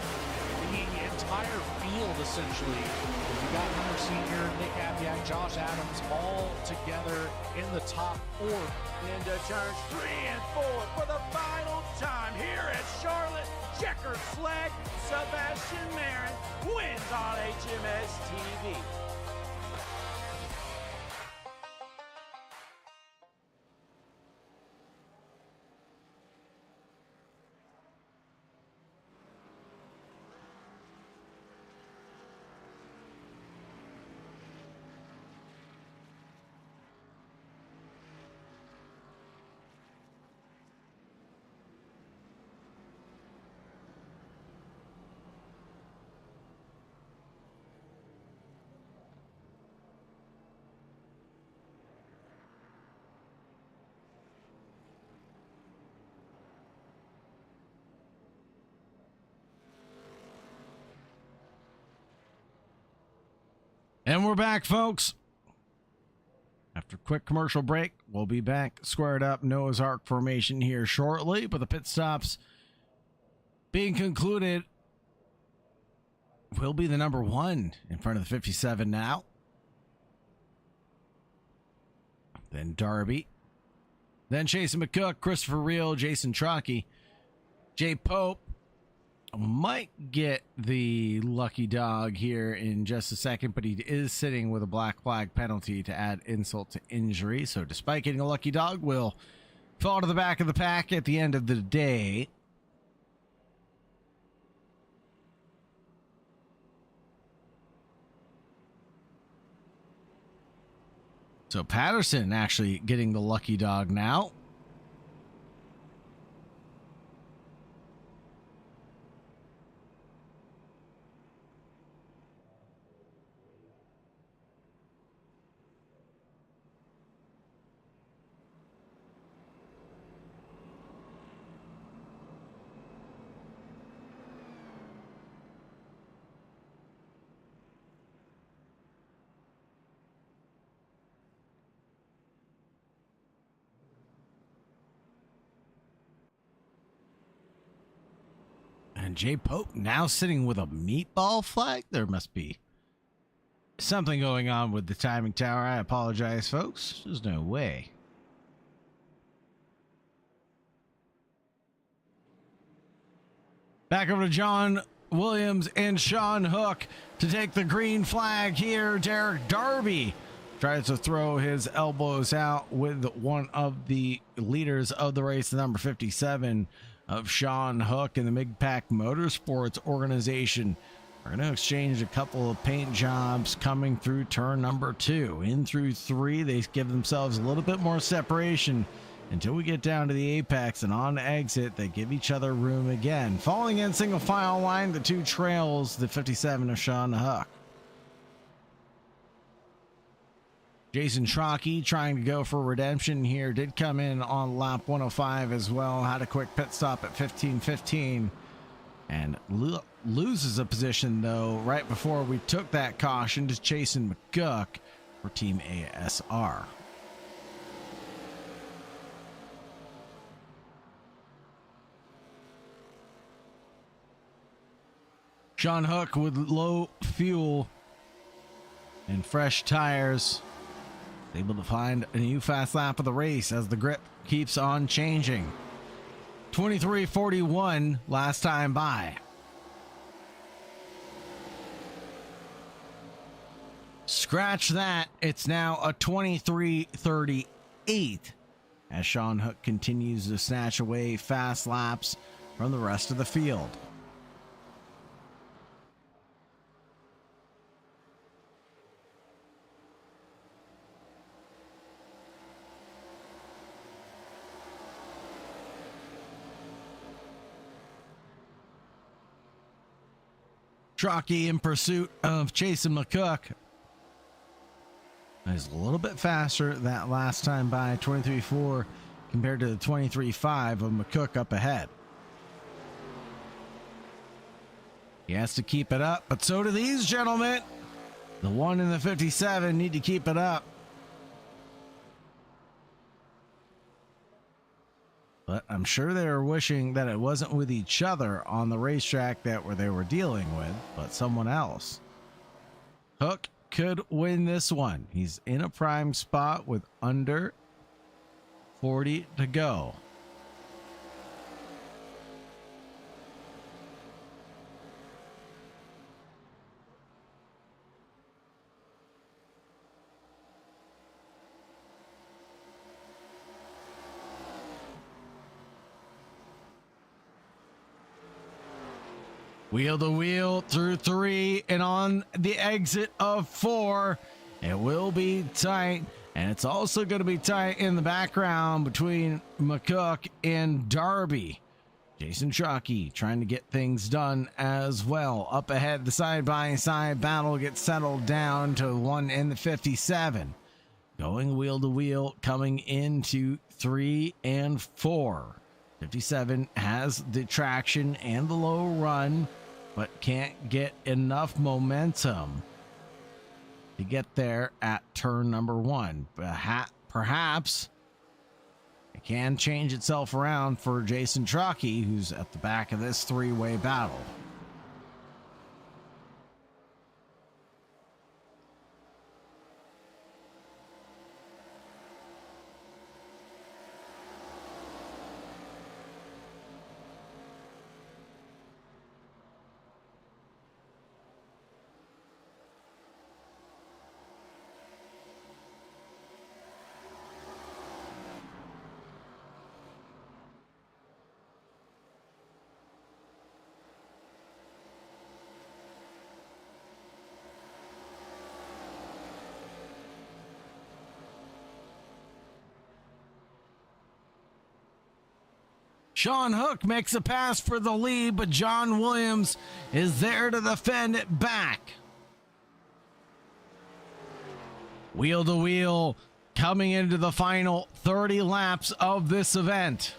[SPEAKER 1] the entire field, essentially, you got Hunter Sr., Nick Abiak, Josh Adams all together in the top four.
[SPEAKER 2] Into turns 3 and 4 for the final time here at Charlotte. Checkered flag, Sebastian Marin wins on HMS TV.
[SPEAKER 3] And we're back, folks. After a quick commercial break, we'll be back squared up Noah's Ark formation here shortly, but the pit stops being concluded will be the number 1 in front of the 57 now. Then Darby. Then Jason McCook, Christopher Reel, Jason Trockey, Jay Pope. Might get the lucky dog here in just a second, but he is sitting with a black flag penalty to add insult to injury. So despite getting a lucky dog, will fall to the back of the pack at the end of the day. So Patterson actually getting the lucky dog now. And Jay Pope now sitting with a meatball flag. There must be something going on with the timing tower. I apologize, folks. There's no way. Back over to John Williams and Sean Hook to take the green flag here. Derek Darby tries to throw his elbows out with one of the leaders of the race, the number 57 of Sean Hook in the Big Pack Motorsports organization. We're going to exchange a couple of paint jobs coming through turn number 2. In through 3, they give themselves a little bit more separation until we get down to the apex, and on exit, they give each other room again. Falling in single file line, the 2 trails the 57 of Sean Hook. Jason Trockey trying to go for redemption here. Did come in on lap 105 as well. Had a quick pit stop at 15:15 and loses a position, though, right before we took that caution to Jason McCook for Team ASR. Sean Hook with low fuel and fresh tires, able to find a new fast lap of the race as the grip keeps on changing. 23:41 last time by. Scratch that. It's now a 23:38 as Sean Hook continues to snatch away fast laps from the rest of the field. Truckee in pursuit of Jason McCook. He's a little bit faster that last time by, 23.4 compared to the 23.5 of McCook up ahead. He has to keep it up, but so do these gentlemen. The 1 and the 57 need to keep it up. But I'm sure they were wishing that it wasn't with each other on the racetrack that they were dealing with, but someone else. Hook could win this one. He's in a prime spot with under 40 to go. Wheel to wheel through 3 and on the exit of 4. It will be tight, and it's also going to be tight in the background between McCook and Darby. Jason Truckee trying to get things done as well. Up ahead, the side-by-side battle gets settled down to 1 and the 57. Going wheel to wheel, coming into 3 and 4. 57 has the traction and the low run, but can't get enough momentum to get there at turn number 1. Perhaps it can change itself around for Jason Truckee, who's at the back of this three-way battle. Sean Hook makes a pass for the lead, but John Williams is there to defend it back. Wheel to wheel, coming into the final 30 laps of this event.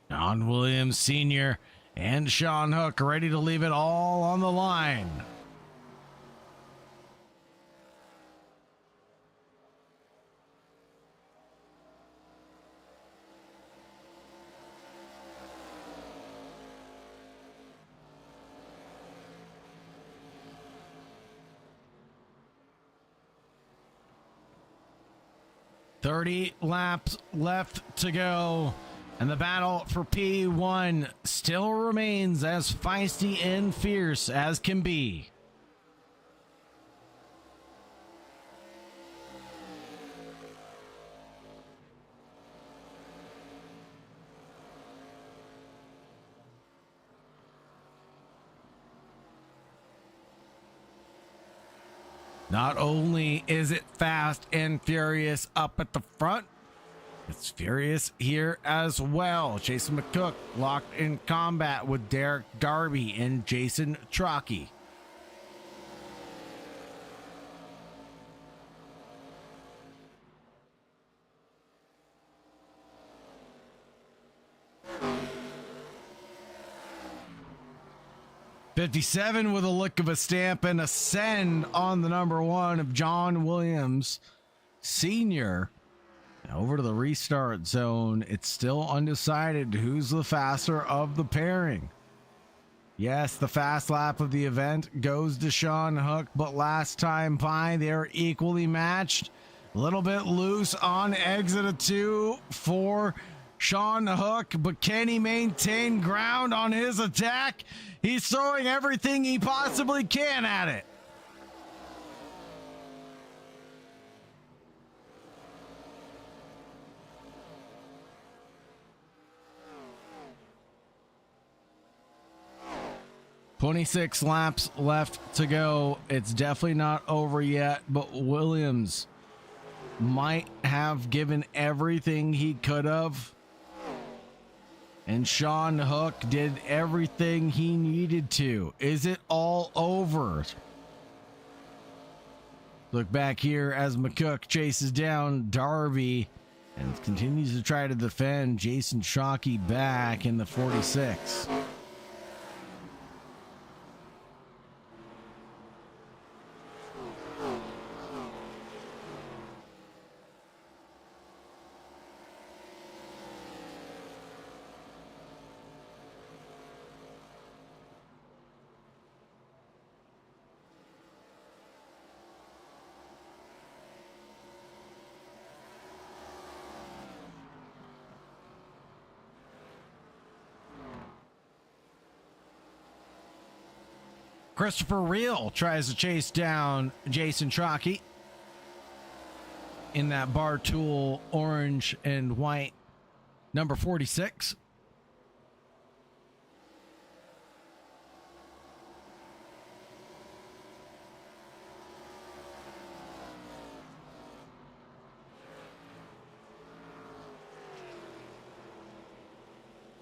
[SPEAKER 3] John Williams Sr. and Sean Hook ready to leave it all on the line. .30 laps left to go, and the battle for P1 still remains as feisty and fierce as can be. Not only is it fast and furious up at the front, it's furious here as well. Jason McCook locked in combat with Derek Darby and Jason Truckee. .57 with a look of a stamp and a send on the number 1 of John Williams Sr. Over to the restart zone. It's still undecided who's the faster of the pairing. Yes, the fast lap of the event goes to Sean Hook, but last time by, they're equally matched. A little bit loose on exit of 2 for Sean Hook, but can he maintain ground on his attack? He's throwing everything he possibly can at it. "26 laps left to go. It's definitely not over yet, but Williams might have given everything he could have. And Sean Hook did everything he needed to. Is it all over? Look back here as McCook chases down Darby and continues to try to defend Jason Shockey back in the 46. Christopher Reel tries to chase down Jason Shockey in that bar tool orange and white number 46.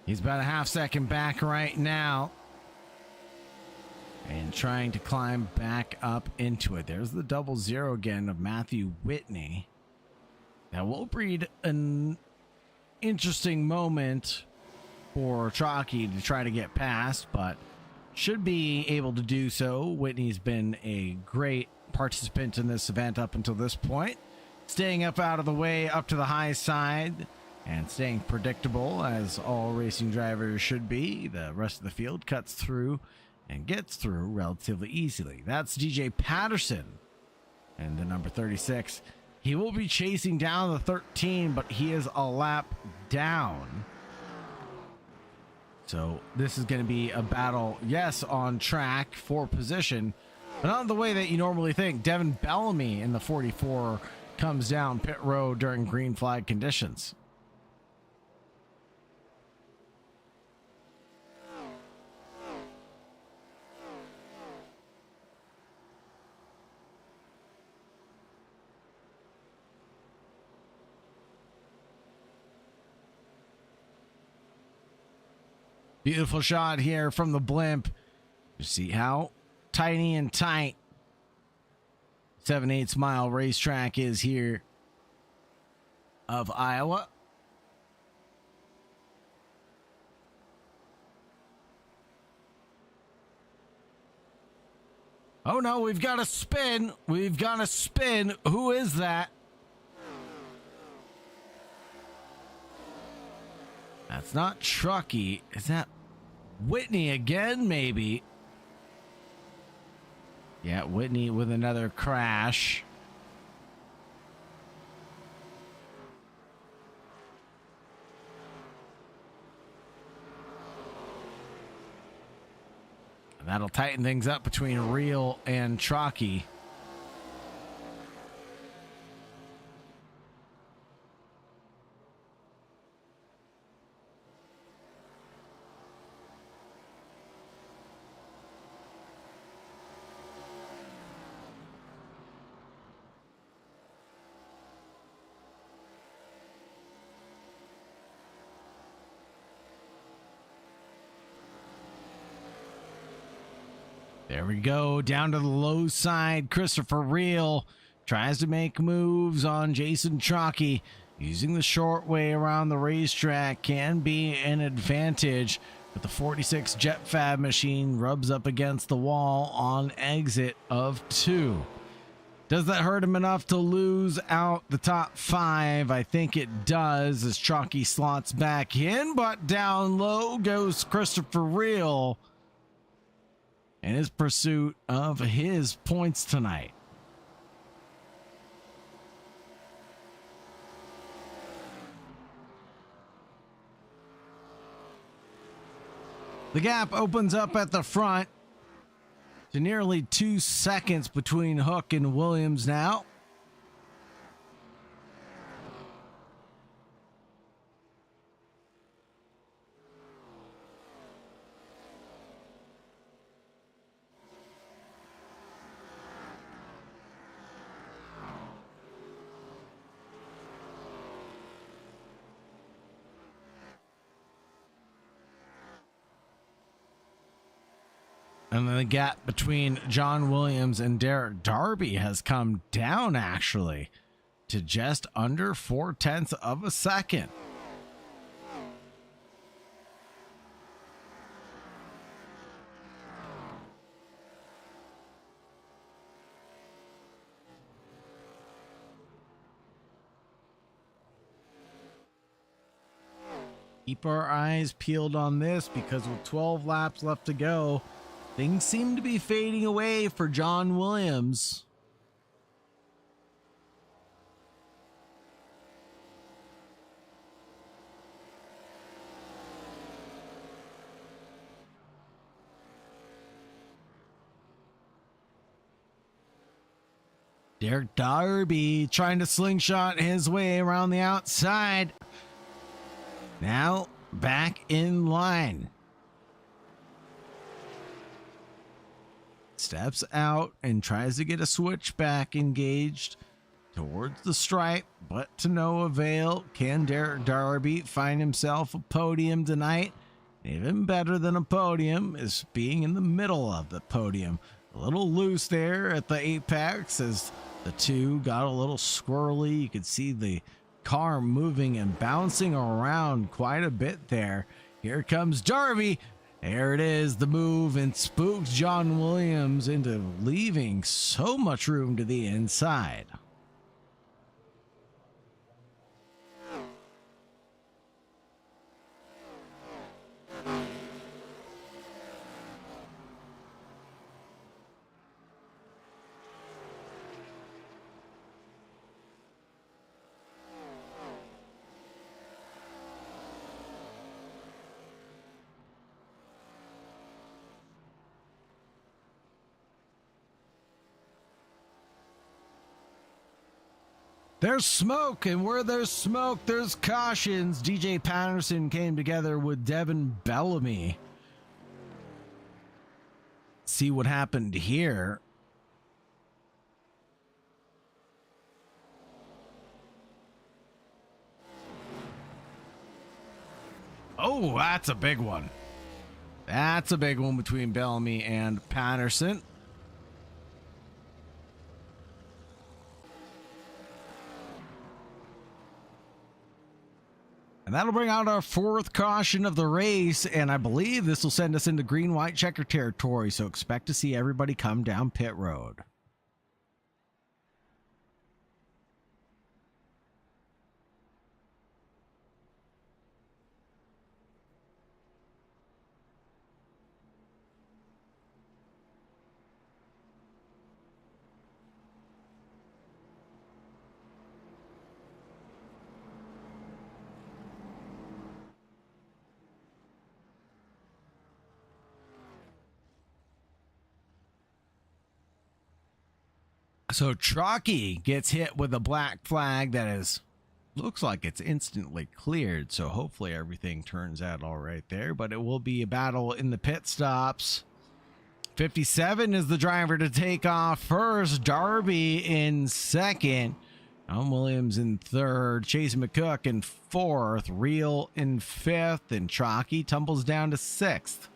[SPEAKER 3] He's about a half second back right now. And trying to climb back up into it. There's the 00 again of Matthew Whitney. That will breed an interesting moment for Shockey to try to get past, but should be able to do so. Whitney's been a great participant in this event up until this point. Staying up out of the way, up to the high side, and staying predictable as all racing drivers should be. The rest of the field cuts through and gets through relatively easily. That's DJ Patterson and the number 36. He will be chasing down the 13, but he is a lap down. So this is going to be a battle, yes, on track for position, but not the way that you normally think. Devin Bellamy in the 44 comes down pit road during green flag conditions. Beautiful shot here from the blimp. You see how tiny and tight 7/8 mile racetrack is here of Iowa. Oh no, we've got a spin. We've got a spin. Who is that? That's not Truckee. Is that Whitney again, maybe? Yeah, Whitney with another crash. And that'll tighten things up between Reel and Truckee. There we go, down to the low side. Christopher Reel tries to make moves on Jason Truckee. Using the short way around the racetrack can be an advantage, but the 46 Jet Fab machine rubs up against the wall on exit of 2. Does that hurt him enough to lose out the top 5? I think it does, as Chalky slots back in, but down low goes Christopher Real in his pursuit of his points tonight. The gap opens up at the front to nearly 2 seconds between Hook and Williams now. And then the gap between John Williams and Derek Darby has come down, actually, to just under 0.4 of a second. Keep our eyes peeled on this, because with 12 laps left to go, things seem to be fading away for John Williams. Derek Darby trying to slingshot his way around the outside. Now back in line. Steps out and tries to get a switchback engaged towards the stripe, but to no avail. Can Derek Darby find himself a podium tonight? Even better than a podium is being in the middle of the podium. A little loose there at the apex as the two got a little squirrely. You could see the car moving and bouncing around quite a bit there. Here comes Darby. There it is, the move, and spooks John Williams into leaving so much room to the inside. There's smoke, and where there's smoke, there's cautions. DJ Patterson came together with Devin Bellamy. See what happened here. Oh, that's a big one. That's a big one between Bellamy and Patterson. And that'll bring out our fourth caution of the race, and I believe this will send us into green-white checker territory, so expect to see everybody come down pit road. So Chalky gets hit with a black flag that is, looks like it's instantly cleared. So hopefully everything turns out all right there, but it will be a battle in the pit stops. 57 is the driver to take off first. Darby in second. John Williams in third. Chase McCook in fourth. Real in fifth. And Chalky tumbles down to sixth.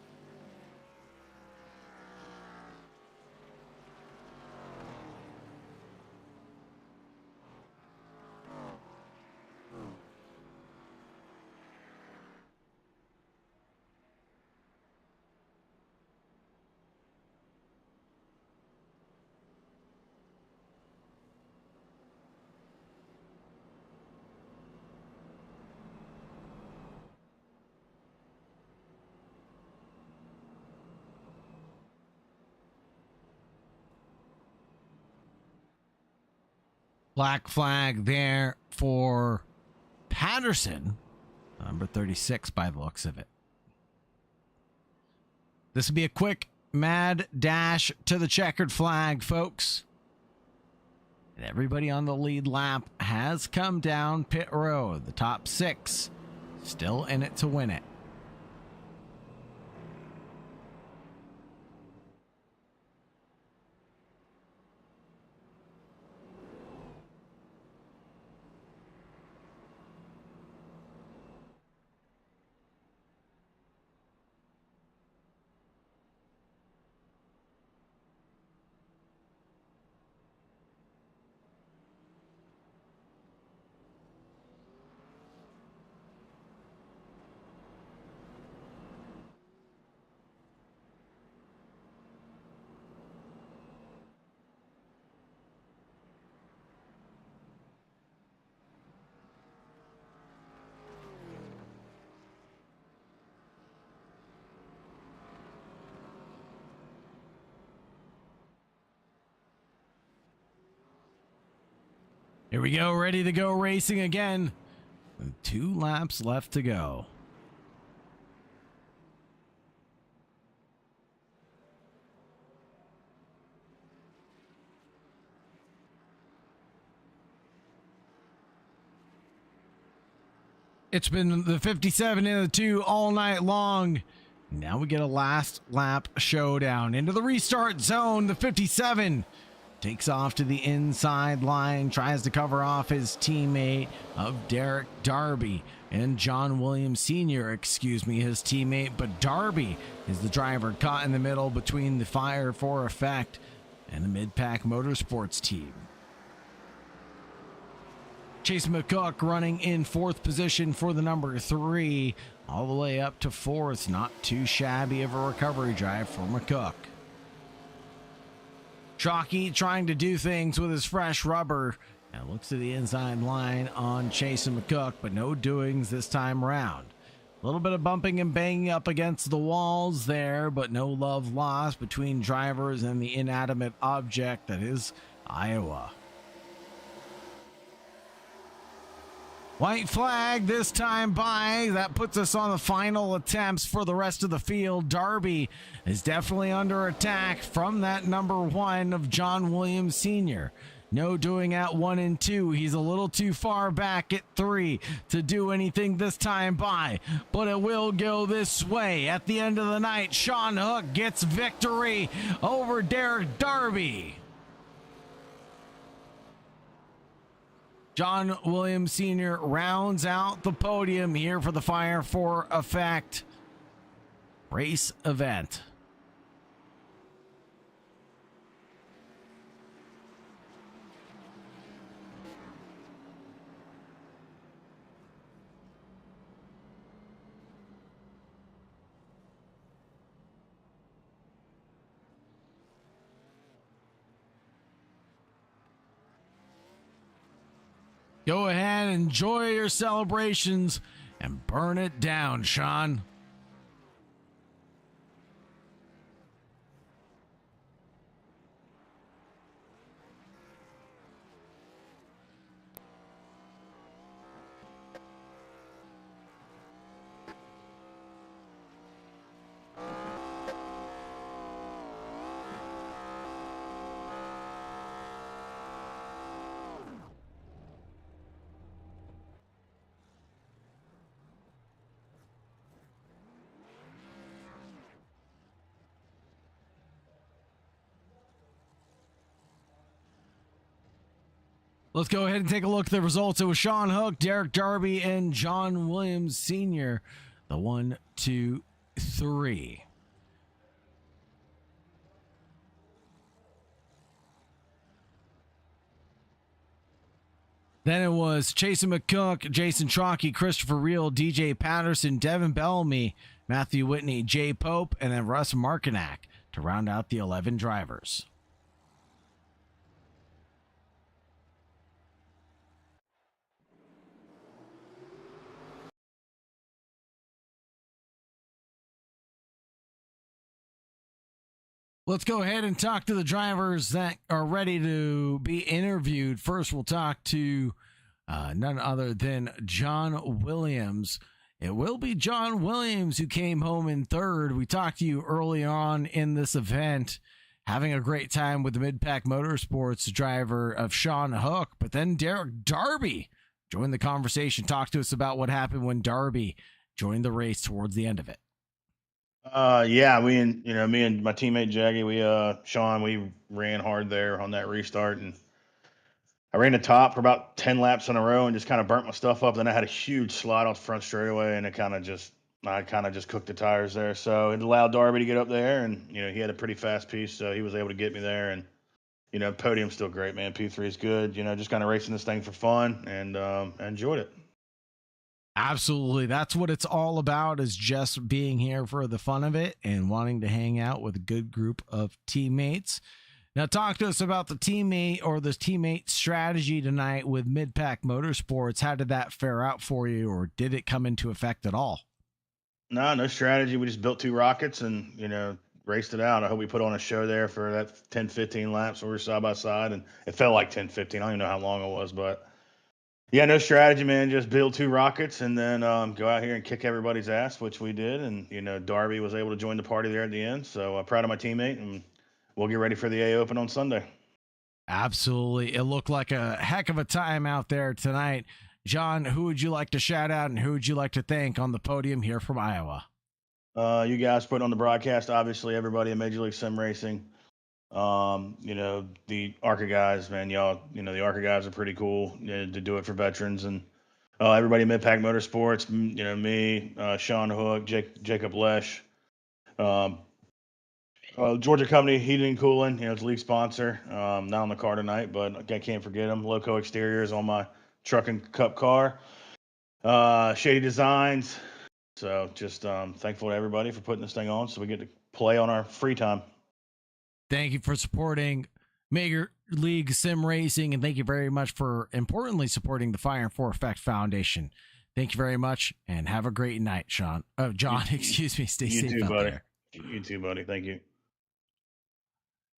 [SPEAKER 3] Black flag there for Patterson, number 36 by the looks of it. This will be a quick mad dash to the checkered flag, folks. And everybody on the lead lap has come down pit road. The top 6 still in it to win it. Here we go, ready to go racing again. With 2 laps left to go. It's been the 57 and the 2 all night long. Now we get a last lap showdown. Into the restart zone, the 57 takes off to the inside line, tries to cover off his teammate of Derek Darby and John Williams Sr., his teammate, but Darby is the driver caught in the middle between the Fire for Effect and the Mid-Pack Motorsports team. Chase McCook running in 4th position for the number 3, all the way up to 4th. Not too shabby of a recovery drive for McCook. Chalky trying to do things with his fresh rubber and looks to the inside line on Chase McCook, but no doings this time around. A little bit of bumping and banging up against the walls there, but no love lost between drivers and the inanimate object that is Iowa. White flag this time by. That puts us on the final attempts for the rest of the field. Darby is definitely under attack from that number 1 of John Williams Sr. No doing at 1 and 2. He's a little too far back at 3 to do anything this time by, but it will go this way. At the end of the night, Sean Hook gets victory over Derek Darby. John Williams Sr. rounds out the podium here for the Fire for Effect race event. Go ahead, enjoy your celebrations, and burn it down, Sean. Let's go ahead and take a look at the results. It was Sean Hook, Derek Darby, and John Williams Sr. The 1, 2, 3. Then it was Chasen McCook, Jason Chalky, Christopher Reel, DJ Patterson, Devin Bellamy, Matthew Whitney, Jay Pope, and then Russ Markinack to round out the 11 drivers. Let's go ahead and talk to the drivers that are ready to be interviewed. First, we'll talk to none other than John Williams. It will be John Williams who came home in third. We talked to you early on in this event, having a great time with the Mid-Pack Motorsports driver of Sean Hook, but then Derek Darby joined the conversation. Talk to us about what happened when Darby joined the race towards the end of it.
[SPEAKER 5] Yeah, me and my teammate Jaggy, Sean, we ran hard there on that restart, and I ran the top for about 10 laps in a row and just kind of burnt my stuff up. Then I had a huge slide off the front straightaway, and I kind of just cooked the tires there. So it allowed Darby to get up there, and he had a pretty fast piece, so he was able to get me there. And podium's still great, man. P3 is good. Just kind of racing this thing for fun, and I enjoyed it.
[SPEAKER 3] Absolutely. That's what it's all about, is just being here for the fun of it and wanting to hang out with a good group of teammates. Now, talk to us about the teammate strategy tonight with Mid-Pack Motorsports. How did that fare out for you, or did it come into effect at all?
[SPEAKER 5] No strategy. We just built 2 rockets and, raced it out. I hope we put on a show there for that 10, 15 laps where we were side by side, and it felt like 10, 15. I don't even know how long it was, but yeah, no strategy, man. Just build 2 rockets and then go out here and kick everybody's ass, which we did. And, Darby was able to join the party there at the end. So proud of my teammate, and we'll get ready for the A Open on Sunday.
[SPEAKER 3] Absolutely. It looked like a heck of a time out there tonight. John, who would you like to shout out and who would you like to thank on the podium here from Iowa?
[SPEAKER 5] You guys put on the broadcast, obviously, everybody in Major League Sim Racing. The Arca guys, man, y'all, the Arca guys are pretty cool to do it for veterans, and everybody in Mid-Pack Motorsports, me, Sean Hook, Jacob Lesh, Georgia Company Heating and Cooling, it's league sponsor. Not on the car tonight, but I can't forget them. Loco Exteriors on my truck and cup car. Shady Designs. So just thankful to everybody for putting this thing on so we get to play on our free time.
[SPEAKER 3] Thank you for supporting Major League Sim Racing, and thank you very much for, importantly, supporting the Fire for Effect Foundation. Thank you very much, and have a great night, John. Excuse me. Stay safe out there.
[SPEAKER 5] You too, buddy. Thank you.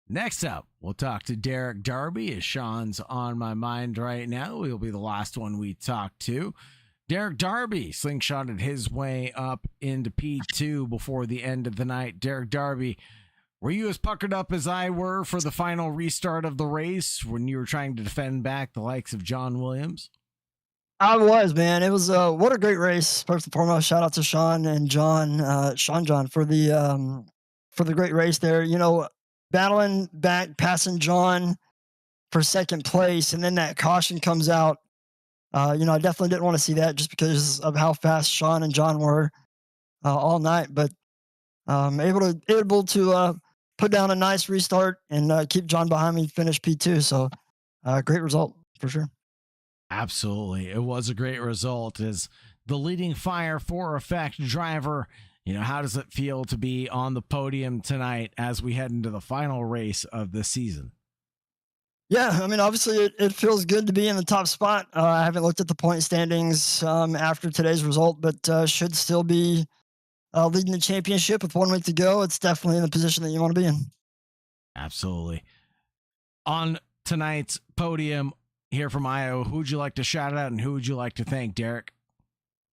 [SPEAKER 3] Next up, we'll talk to Derek Darby, as Sean's on my mind right now. He'll be the last one we talk to. Derek Darby slingshotted his way up into P2 before the end of the night. Derek Darby, were you as puckered up as I were for the final restart of the race when you were trying to defend back the likes of John Williams?
[SPEAKER 6] I was, man. It was what a great race. First and foremost, shout out to Sean and John, John for the great race there. Battling back, passing John for second place, and then that caution comes out. I definitely didn't want to see that just because of how fast Sean and John were all night. But able to put down a nice restart and keep John behind me, finish P2. So great result for sure.
[SPEAKER 3] Absolutely. It was a great result as the leading Fire for Effect driver. How does it feel to be on the podium tonight as we head into the final race of the season?
[SPEAKER 6] Yeah, I mean, obviously it feels good to be in the top spot. I haven't looked at the point standings after today's result, but should still be leading the championship with 1 week to go. It's definitely in the position that you want to be in.
[SPEAKER 3] Absolutely. On tonight's podium here from Iowa, who would you like to shout out and who would you like to thank, Derek?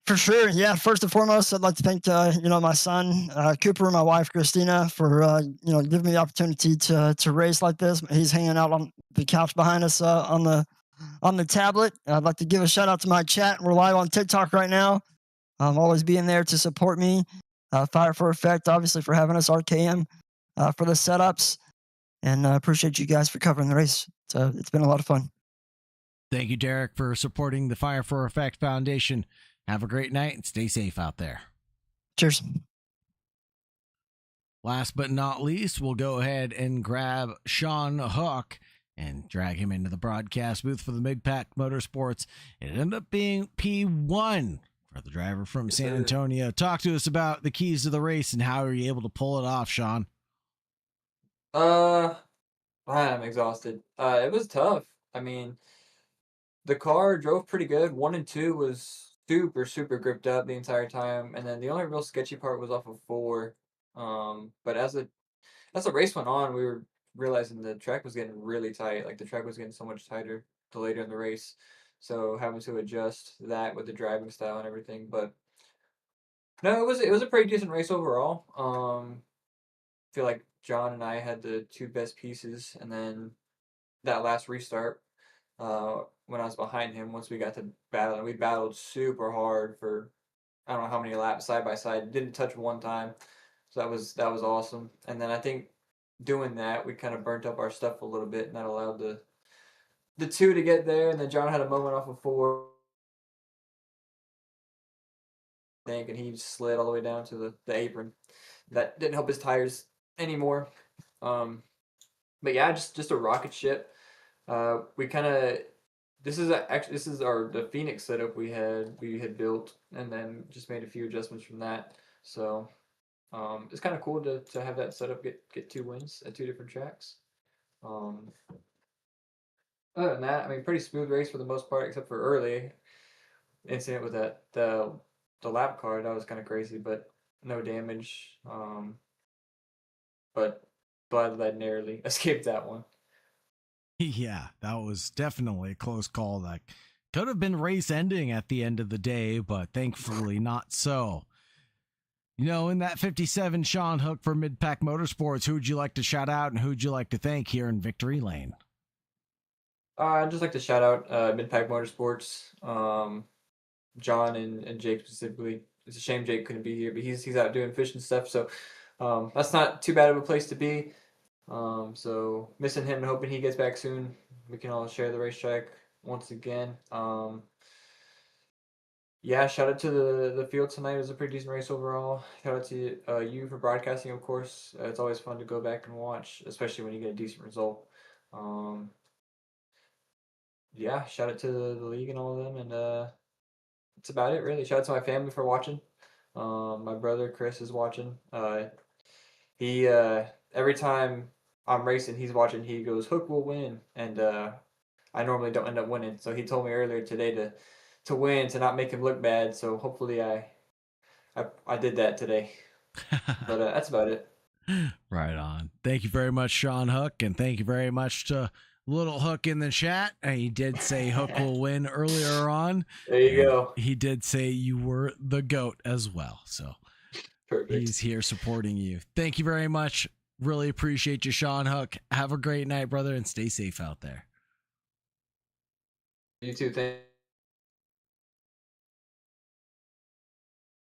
[SPEAKER 6] For sure. Yeah. First and foremost, I'd like to thank, my son, Cooper, and my wife, Christina, for, giving me the opportunity to race like this. He's hanging out on the couch behind us on the tablet. I'd like to give a shout out to my chat. We're live on TikTok right now. I'm always being there to support me. Fire for Effect, obviously, for having us, RKM, for the setups. And I appreciate you guys for covering the race. So it's been a lot of fun.
[SPEAKER 3] Thank you, Derek, for supporting the Fire for Effect Foundation. Have a great night and stay safe out there.
[SPEAKER 6] Cheers.
[SPEAKER 3] Last but not least, we'll go ahead and grab Sean Hook and drag him into the broadcast booth for the Mid-Pack Motorsports. It ended up being P1 for the driver from San Antonio. Talk to us about the keys to the race and how are you able to pull it off, Sean?
[SPEAKER 4] I'm exhausted. It was tough. I mean, the car drove pretty good. 1 and 2 was super gripped up the entire time, and then the only real sketchy part was off of 4. But as as the race went on, we were realizing the track was getting really tight. Like the track was getting so much tighter the later in the race. So having to adjust that with the driving style and everything. But no, it was a pretty decent race overall. Feel like John and I had the two best pieces, and then that last restart, when I was behind him, once we got to battle, and we battled super hard for I don't know how many laps side by side. Didn't touch one time, so that was awesome. And then I think doing that, we kind of burnt up our stuff a little bit, and that allowed the two to get there. And then John had a moment off of four, I think, and he slid all the way down to the apron. That didn't help his tires anymore. But yeah, just a rocket ship. We kind of this is the Phoenix setup we had built, and then just made a few adjustments from that. So it's kind of cool to have that setup get 2 wins at 2 different tracks. Other than that, I mean, pretty smooth race for the most part, except for early incident with the lap car. That was kind of crazy, but no damage. But glad that I narrowly escaped that one.
[SPEAKER 3] Yeah, that was definitely a close call. That could have been race ending at the end of the day, but thankfully not so. You know, in that 57, Sean Hook for Mid-Pack Motorsports, who'd you like to shout out and who'd you like to thank here in Victory Lane?
[SPEAKER 4] I'd just like to shout out Mid-Pack Motorsports, John and Jake specifically. It's a shame Jake couldn't be here, but he's out doing fishing stuff, so that's not too bad of a place to be. So missing him and hoping he gets back soon. We can all share the racetrack once again. Yeah, shout out to the field tonight. It was a pretty decent race overall. Shout out to you for broadcasting, of course. It's always fun to go back and watch, especially when you get a decent result. Yeah, shout out to the league and all of them, and that's about it, really. Shout out to my family for watching. My brother Chris is watching. He every time I'm racing, he's watching. He goes, "Hook will win," and I normally don't end up winning. So he told me earlier today to win, to not make him look bad. So hopefully I did that today. But that's about it.
[SPEAKER 3] Right on. Thank you very much, Sean Hook, and thank you very much to Little Hook in the chat. He did say Hook will win earlier on.
[SPEAKER 4] There you go.
[SPEAKER 3] He did say you were the GOAT as well. So
[SPEAKER 4] Perfect.
[SPEAKER 3] he's here supporting you. Thank you very much. Really appreciate you, Sean Hook. Have a great night, brother, and stay safe out there.
[SPEAKER 4] You too. Thank.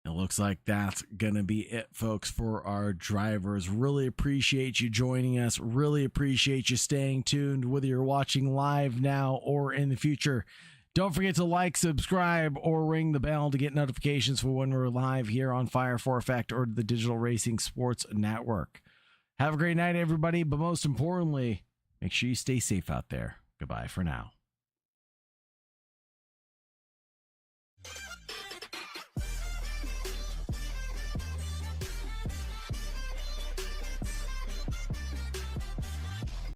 [SPEAKER 3] It looks like that's going to be it, folks, for our drivers. Really appreciate you joining us. Really appreciate you staying tuned, whether you're watching live now or in the future. Don't forget to like, subscribe, or ring the bell to get notifications for when we're live here on Fire for Effect or the Digital Racing Sports Network. Have a great night, everybody, but most importantly, make sure you stay safe out there. Goodbye for now.